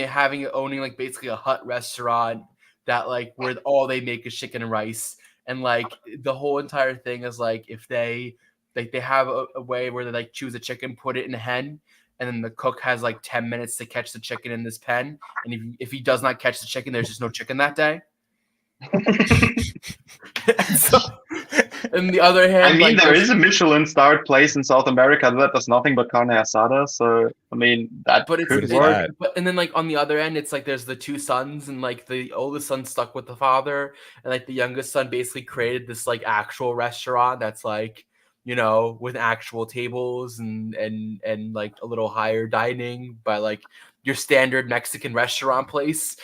owning like basically a hut restaurant that like where all they make is chicken and rice, and like the whole entire thing is like if they have a way where they like choose a chicken, put it in a hen, and then the cook has like 10 minutes to catch the chicken in this pen, and if he does not catch the chicken, there's just no chicken that day. So, on the other hand, I mean, like, there is a Michelin-starred place in South America that does nothing but carne asada. So, I mean, that could work. And then, like, on the other end, it's like there's the two sons, and like the oldest son stuck with the father, and like the youngest son basically created this like actual restaurant that's like, you know, with actual tables and like a little higher dining by like your standard Mexican restaurant place.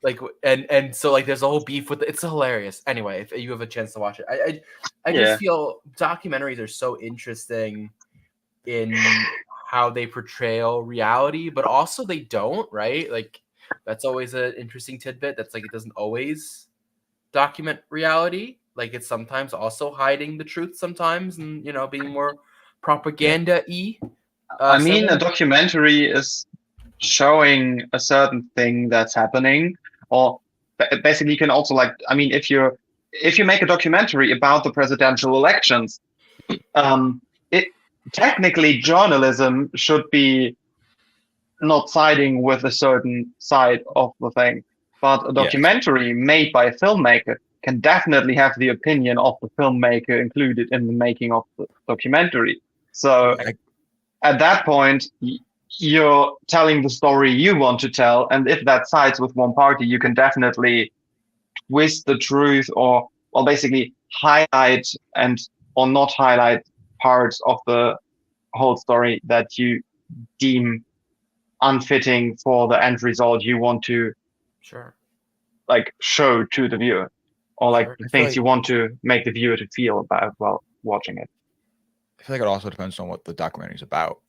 Like and so like there's a whole beef with it. It's hilarious. Anyway, if you have a chance to watch it, I just feel documentaries are so interesting in how they portray reality, but also they don't, right? Like that's always an interesting tidbit. That's like it doesn't always document reality. Like it's sometimes also hiding the truth sometimes, and you know being more propaganda-y. I mean, a documentary is showing a certain thing that's happening, or basically you can also like, I mean, if you make a documentary about the presidential elections, it technically journalism should be not siding with a certain side of the thing, but a documentary made by a filmmaker can definitely have the opinion of the filmmaker included in the making of the documentary. So at that point, you're telling the story you want to tell, and if that sides with one party, you can definitely twist the truth or basically highlight or not highlight parts of the whole story that you deem unfitting for the end result you want to like show to the viewer, or like things you want to make the viewer to feel about while watching it. I feel like it also depends on what the documentary is about.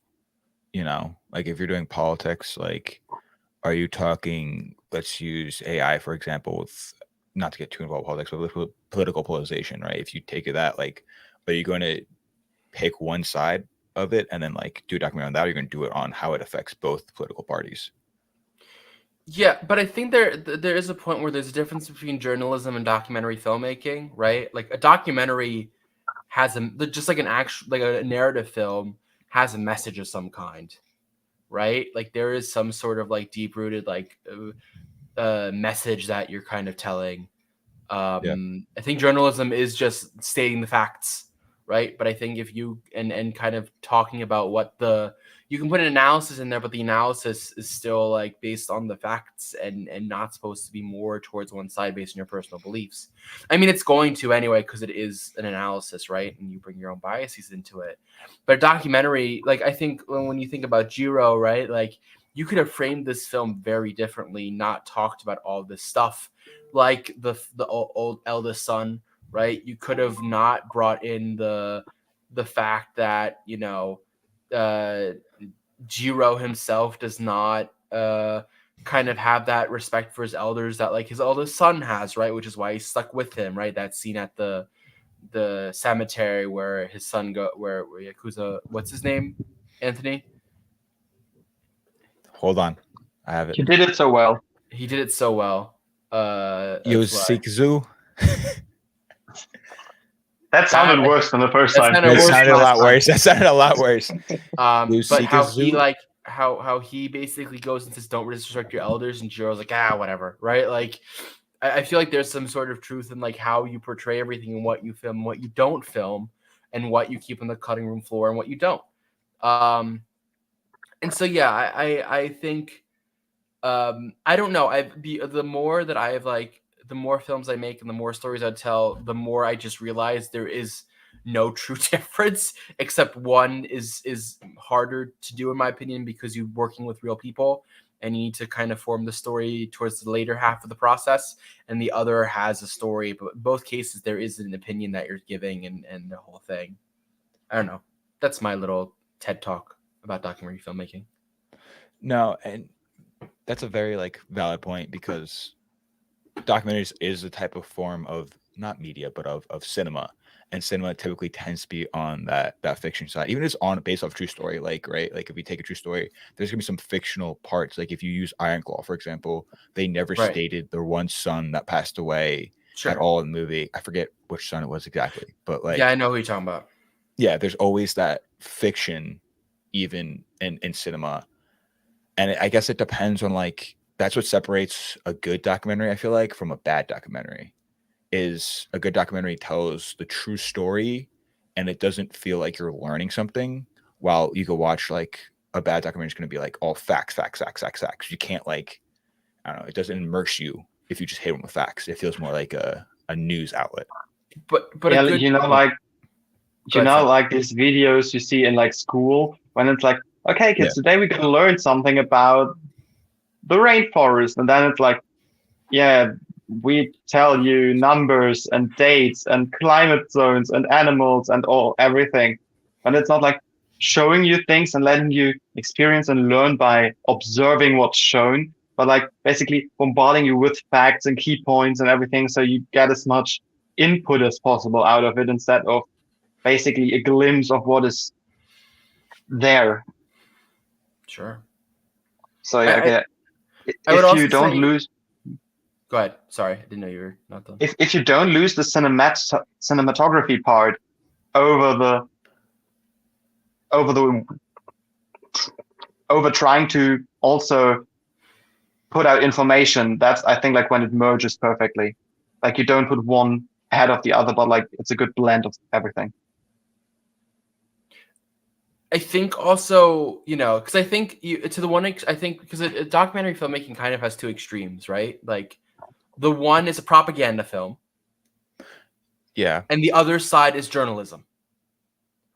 You know, like if you're doing politics, like, are you talking, let's use AI, for example, with not to get too involved in politics, but with political polarization, right? If you take it that, like, are you going to pick one side of it and then like do a documentary on that, or you're going to do it on how it affects both political parties? Yeah, but I think there is a point where there's a difference between journalism and documentary filmmaking, right? Like a documentary has just like a narrative film has a message of some kind, right? Like there is some sort of like deep rooted like message that you're kind of telling. I think journalism is just stating the facts, right? But I think if you and kind of talking about what you can put an analysis in there, but the analysis is still like based on the facts and not supposed to be more towards one side based on your personal beliefs. I mean, it's going to anyway because it is an analysis, right? And you bring your own biases into it. But a documentary, like I think when you think about Jiru, right? Like you could have framed this film very differently, not talked about all this stuff, like the old eldest son, right? You could have not brought in the fact that, you know, Jiru himself does not kind of have that respect for his elders that like his eldest son has, right? Which is why he's stuck with him, right? That scene at the cemetery where his son where Yakuza, what's his name? Anthony? Hold on. I have it. You did it so well. He did it so well. Yoshikazu. That sounded worse than the first time. That sounded a lot worse. That sounded a lot worse. But how he like how he basically goes and says, "Don't disrespect your elders," and Jiro's like, whatever, right? Like, I feel like there's some sort of truth in like how you portray everything and what you film, what you don't film, and what you keep on the cutting room floor and what you don't. And so yeah, I think I don't know. The more that I've like the more films I make and the more stories I tell, the more I just realize there is no true difference, except one is harder to do in my opinion because you're working with real people and you need to kind of form the story towards the later half of the process, and the other has a story, but in both cases there is an opinion that you're giving and the whole thing. I don't know. That's my little TED talk about documentary filmmaking. No, and that's a very like valid point because documentaries is a type of form of not media but of cinema, and cinema typically tends to be on that fiction side, even if it's on based off true story. Like, right, like if we take a true story, there's gonna be some fictional parts. Like if you use Iron Claw, for example, they never stated their one son that passed away at all in the movie. I forget which son it was exactly, but like, yeah, I know who you're talking about. Yeah, there's always that fiction even in cinema, and I guess it depends on like, that's what separates a good documentary, I feel like, from a bad documentary. Is a good documentary tells the true story and it doesn't feel like you're learning something, while you go watch like a bad documentary is going to be like all facts. You can't like, I don't know, it doesn't immerse you if you just hit them with facts. It feels more like a news outlet. But yeah, you know, like these videos you see in like school when it's like, okay, kids, today we're gonna learn something about the rainforest, and then it's like, yeah, we tell you numbers and dates and climate zones and animals and everything, and it's not like showing you things and letting you experience and learn by observing what's shown, but like basically bombarding you with facts and key points and everything, so you get as much input as possible out of it instead of basically a glimpse of what is there. Sure. So yeah, if you don't lose. Go ahead. Sorry, I didn't know you were not done. If you don't lose the cinematography part over trying to also put out information, that's, I think, like when it merges perfectly. Like you don't put one ahead of the other, but like it's a good blend of everything. I think also, you know, because I think I think because a documentary filmmaking kind of has two extremes, right? Like the one is a propaganda film. Yeah. And the other side is journalism.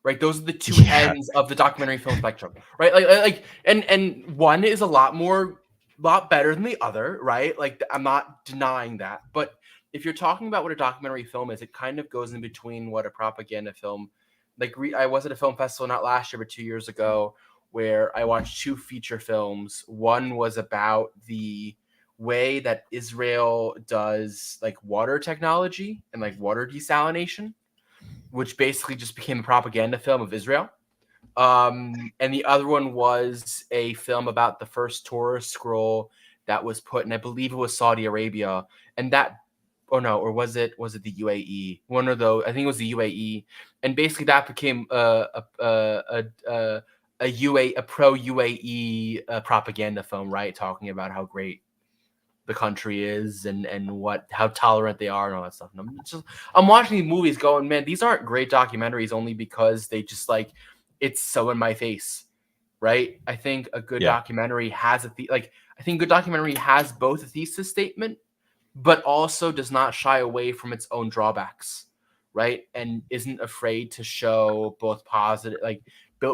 Right? Those are the two ends of the documentary film spectrum. Right? And one is a lot better than the other, right? Like I'm not denying that. But if you're talking about what a documentary film is, it kind of goes in between what a propaganda film. Like I was at a film festival not last year but 2 years ago where I watched two feature films. One was about the way that Israel does like water technology and like water desalination, which basically just became a propaganda film of Israel. And the other one was a film about the first Torah scroll that was put in, I believe it was Saudi Arabia, and that, or no, or was it the UAE? One of those, I think it was the UAE, and basically that became a pro UAE propaganda film, right? Talking about how great the country is and how tolerant they are and all that stuff. And I'm watching these movies going, man, these aren't great documentaries only because they just like, it's so in my face, right? I think a good documentary has I think good documentary has both a thesis statement, but also does not shy away from its own drawbacks, right? And isn't afraid to show both positive, like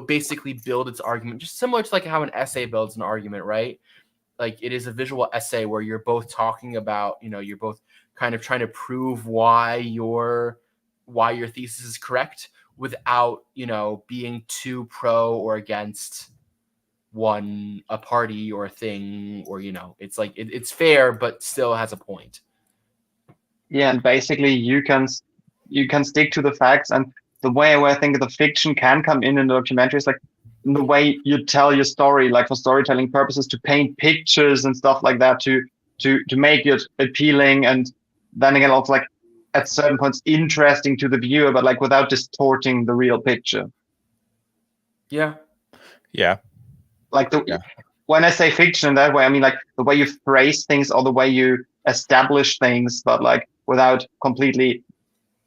basically build its argument, just similar to like how an essay builds an argument, right? Like it is a visual essay where you're both talking about, you know, you're both kind of trying to prove why your thesis is correct, without, you know, being too pro or against a party or a thing, or, you know, it's like it's fair but still has a point. Yeah, and basically you can stick to the facts, and the way where I think the fiction can come in the documentary is like the way you tell your story, like for storytelling purposes, to paint pictures and stuff like that, to make it appealing, and then again also like at certain points interesting to the viewer, but like without distorting the real picture. Yeah. Yeah. Like Yeah. when I say fiction in that way, I mean like the way you phrase things or the way you establish things, but like without completely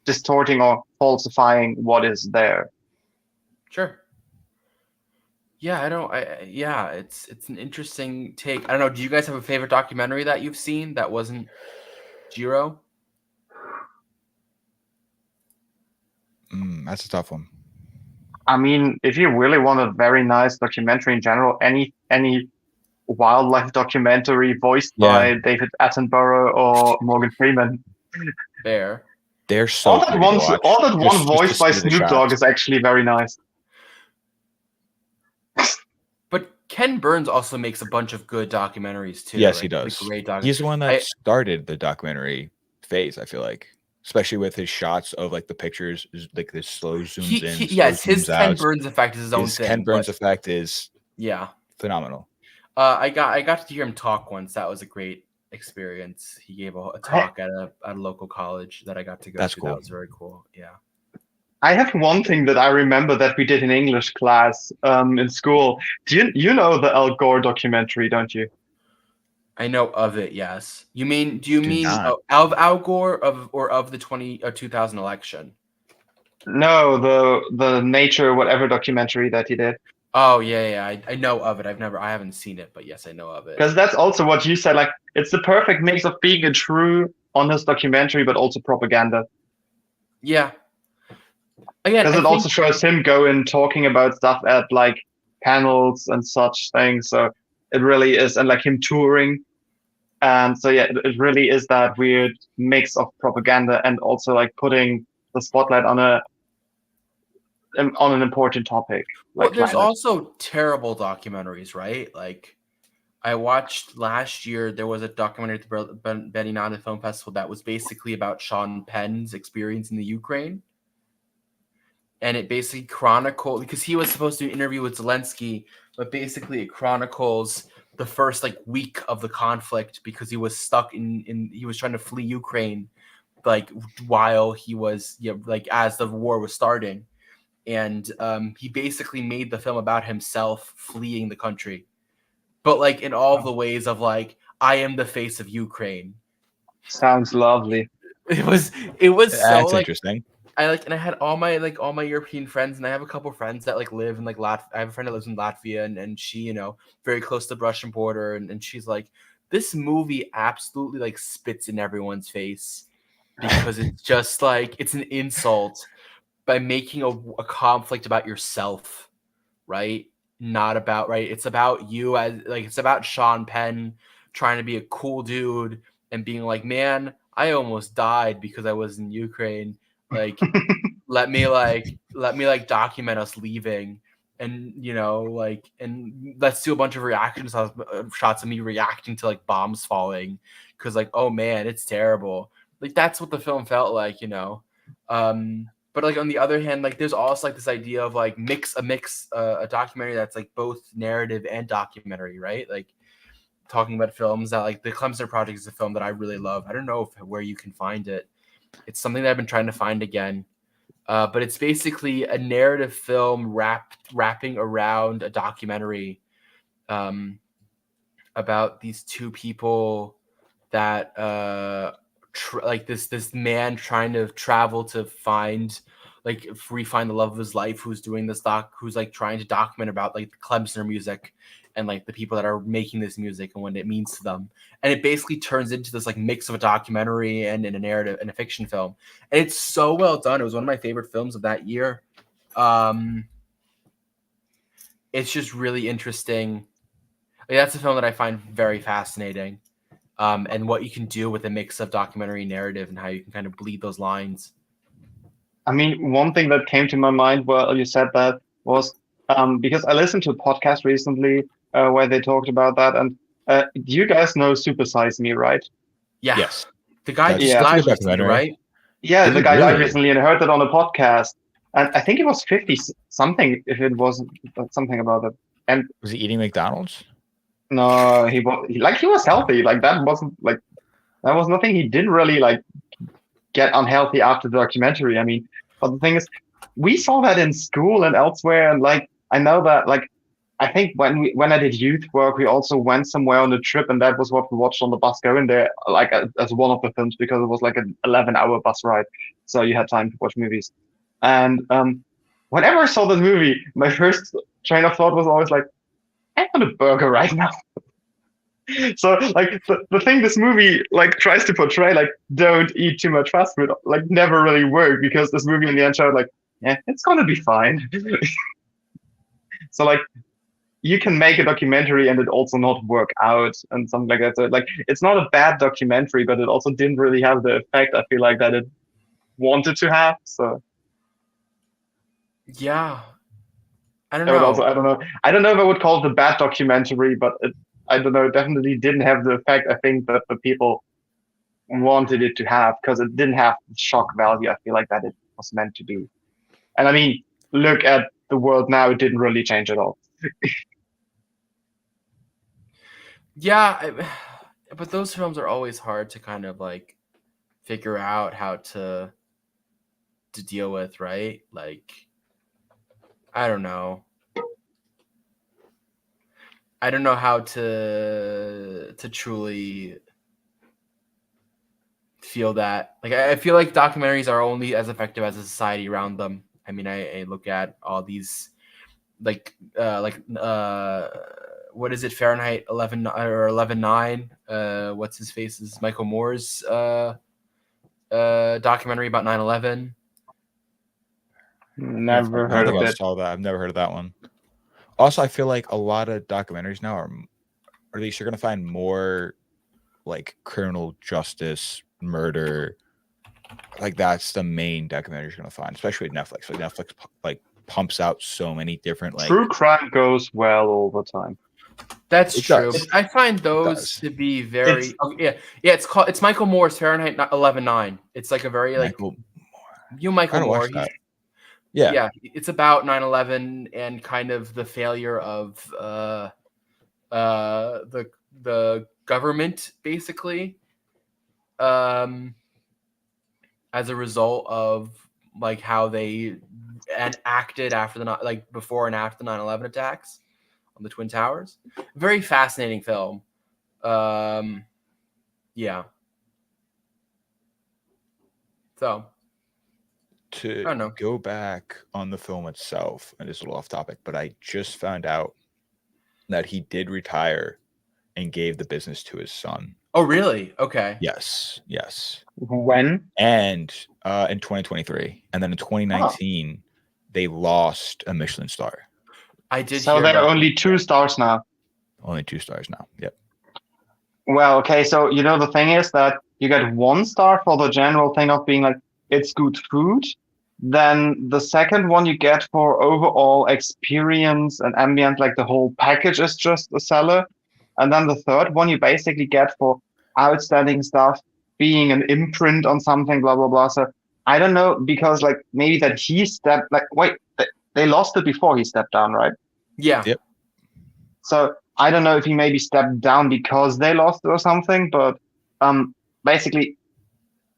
distorting or falsifying what is there. Sure. Yeah, yeah, it's an interesting take. I don't know, do you guys have a favorite documentary that you've seen that wasn't Jiru? That's a tough one. I mean, if you really want a very nice documentary in general, any wildlife documentary voiced by David Attenborough or Morgan Freeman. Fair. They're so All that pretty one, to watch. all that one Just voiced to by see the Snoop Dogg shots. is actually very nice. But Ken Burns also makes a bunch of good documentaries too. Yes, right? he does. Like great He's the one that started the documentary phase, I feel like. Especially with his shots of like the pictures, like the slow zooms in. Yes, his zooms Ken out. Burns effect is his own thing. Ken Burns effect is yeah, phenomenal. I got to hear him talk once. That was a great experience. He gave a talk at a local college that I got to go That's to. cool. That was very cool. Yeah. I have one thing that I remember that we did in English class in school. Do you know the Al Gore documentary, don't you? I know of it, yes. Do you mean not. of Al Gore of the 2000 election? No, the Nature whatever documentary that he did. Oh yeah. I know of it. I haven't seen it, but yes, I know of it. Because that's also what you said. Like it's the perfect mix of being a true, honest documentary, but also propaganda. Yeah. Again, because it also shows him going talking about stuff at like panels and such things. So it really is, and like him touring. And so yeah, it really is that weird mix of propaganda and also like putting the spotlight on an important topic. Like well, there's climate. also terrible documentaries, right? Like I watched last year, there was a documentary at the Berlinale Film Festival that was basically about Sean Penn's experience in the Ukraine. And it basically chronicled, because he was supposed to interview with Zelensky, but basically it chronicles the first like week of the conflict because he was stuck he was trying to flee Ukraine, like while he was, like as the war was starting. And he basically made the film about himself fleeing the country, but like in all the ways of like, I am the face of Ukraine. Sounds lovely. It was That's so like interesting. and I had all my European friends, and I have a couple friends that like live in like I have a friend that lives in Latvia, and she, you know, very close to the Russian border, and she's like, this movie absolutely like spits in everyone's face because it's just like it's an insult by making a conflict about yourself, right? Not about it's about you, as like it's about Sean Penn trying to be a cool dude and being like, man, I almost died because I was in Ukraine. Like, let me document us leaving, and you know, like, and let's do a bunch of reaction shots of me reacting to like bombs falling because like, oh man, it's terrible. Like that's what the film felt like, you know. But like on the other hand, like there's also like this idea of like a documentary that's like both narrative and documentary, right? Like talking about films that like the Clemson Project is a film that I really love. I don't know where you can find it. It's something that I've been trying to find again. But it's basically a narrative film wrapping around a documentary about these two people that like this man trying to travel to find refine the love of his life, who's doing this who's like trying to document about like the Clemsoner music and like the people that are making this music and what it means to them. And it basically turns into this like mix of a documentary and a narrative and a fiction film. And it's so well done. It was one of my favorite films of that year. It's just really interesting. Like, that's a film that I find very fascinating. And what you can do with a mix of documentary and narrative and how you can kind of bleed those lines. I mean, one thing that came to my mind while you said that was because I listened to a podcast recently where they talked about that, and you guys know Super Size Me, right? Yeah, Yes, the guy Yeah. that's a died good recently, documentary. right? Yeah, Did the he guy died really? recently, and I heard that on a podcast, and I think it was 50 something. If it wasn't something about it, and Was he eating McDonald's? no, he was healthy. Like that was nothing. He didn't really like get unhealthy after the documentary. I mean, but the thing is, we saw that in school and elsewhere, and like I know that like I think when I did youth work, we also went somewhere on a trip, and that was what we watched on the bus going there, like as one of the films because it was like an 11-hour bus ride, so you had time to watch movies. And whenever I saw the movie, my first train of thought was always like, I want a burger right now. So like the thing this movie like tries to portray, like don't eat too much fast food, like never really worked because this movie in the end showed like, yeah, it's gonna be fine. So like you can make a documentary and it also not work out and something like that. So like it's not a bad documentary, but it also didn't really have the effect I feel like that it wanted to have. So Yeah, I don't I would know. also I don't know if I would call it a bad documentary, but I don't know, it definitely didn't have the effect I think that the people wanted it to have because it didn't have the shock value I feel like that it was meant to be. And I mean, look at the world now, it didn't really change at all. Yeah, but those films are always hard to kind of like figure out how to deal with, right? Like, I don't know. I don't know how to truly feel that. Like, I feel like documentaries are only as effective as the society around them. I mean, I look at all these like what is it, Fahrenheit 11 or 11/9? What's his face is Michael Moore's documentary about 9/11. Never I heard don't of think I it. saw that. I've never heard of that one. Also, I feel like a lot of documentaries now are, or at least you're gonna find more like criminal justice, murder. Like that's the main documentary you're gonna find, especially with Netflix. Like Netflix like pumps out so many different like. True crime goes well all the time. That's It true. does. I find those does. to be very yeah. It's Michael Moore's Fahrenheit 11/9. It's like a very like Michael, Michael gotta Moore. watch that. Yeah. Yeah, it's about 9/11 and kind of the failure of the government basically as a result of like how they acted after like before and after the 9/11 attacks on the Twin Towers. Very fascinating film. Yeah. So I To don't know. go back on the film itself, and it's a little off topic, but I just found out that he did retire and gave the business to his son. Oh, really? Okay. Yes, yes. When? And in 2023, and then in 2019, they lost a Michelin star. I did So hear there are about only 2 stars now. Only 2 stars now. Yep. Well, okay, so you know the thing is that you get 1 star for the general thing of being like it's good food. Then the second one you get for overall experience and ambient, like the whole package is just a seller. And then the third one you basically get for outstanding stuff, being an imprint on something, blah blah blah. So I don't know because like maybe that he stepped like wait they lost it before he stepped down, right? Yeah. Yep. So I don't know if he maybe stepped down because they lost it or something, but basically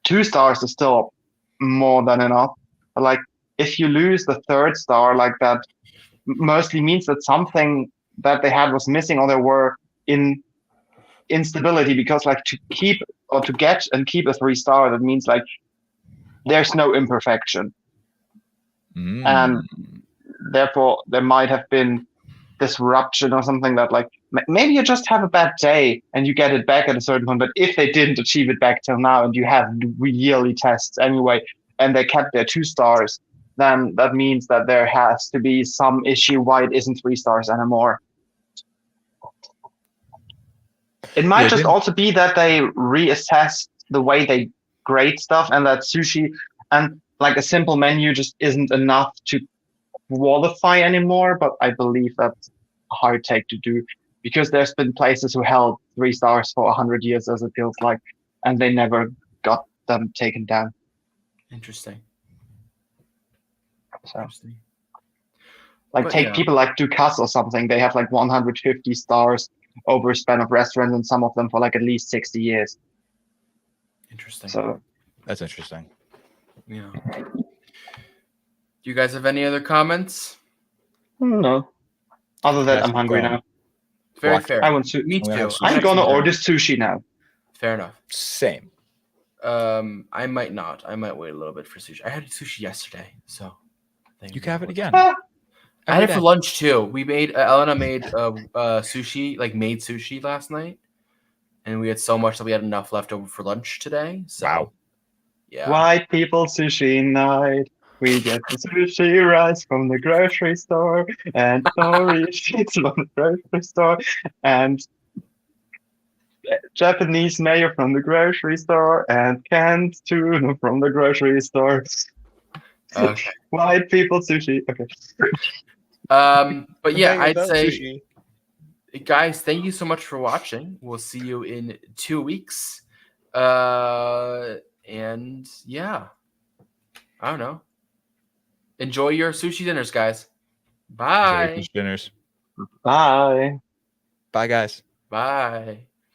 2 stars is still more than enough. But like if you lose the third star, like that mostly means that something that they had was missing or they were in instability because like to keep or to get and keep a 3 star, that means like there's no imperfection. And therefore there might have been disruption or something that like maybe you just have a bad day and you get it back at a certain point, but if they didn't achieve it back till now and you have yearly tests anyway and they kept their 2 stars, then that means that there has to be some issue why it isn't 3 stars anymore. It might just also be that they reassessed the way they grade stuff and that Sushi, and like a simple menu just isn't enough to qualify anymore. But I believe that's a hard take to do because there's been places who held 3 stars for 100 years, as it feels like, and they never got them taken down. Interesting. So, Interesting. like, But, take yeah. people like Ducasse or something. They have like 150 stars over a span of restaurants, and some of them for like at least 60 years. Interesting. So That's interesting. Yeah. Do you guys have any other comments? no. Other than Yes, I'm hungry go on. now. Very What? fair. I want to. Me I'm gonna too. have sushi. I'm gonna some order dinner. sushi now. Fair enough. Same. I might not. I might wait a little bit for sushi. I had sushi yesterday, so You can have it again. Ah, I had Every it for day. lunch too. We made Elena made sushi, like made sushi last night, and we had so much that we had enough left over for lunch today. So Wow. yeah. White people sushi night. We get the sushi rice from the grocery store and nori sheets from the grocery store and Japanese mayo from the grocery store and canned tuna from the grocery store. Okay. White people sushi. Okay. But yeah, Mayo I'd without say, sushi. guys, thank you so much for watching. We'll see you in 2 weeks. And yeah, I don't know. Enjoy your sushi dinners, guys. Bye. Enjoy your fish dinners. Bye. Bye, guys. Bye.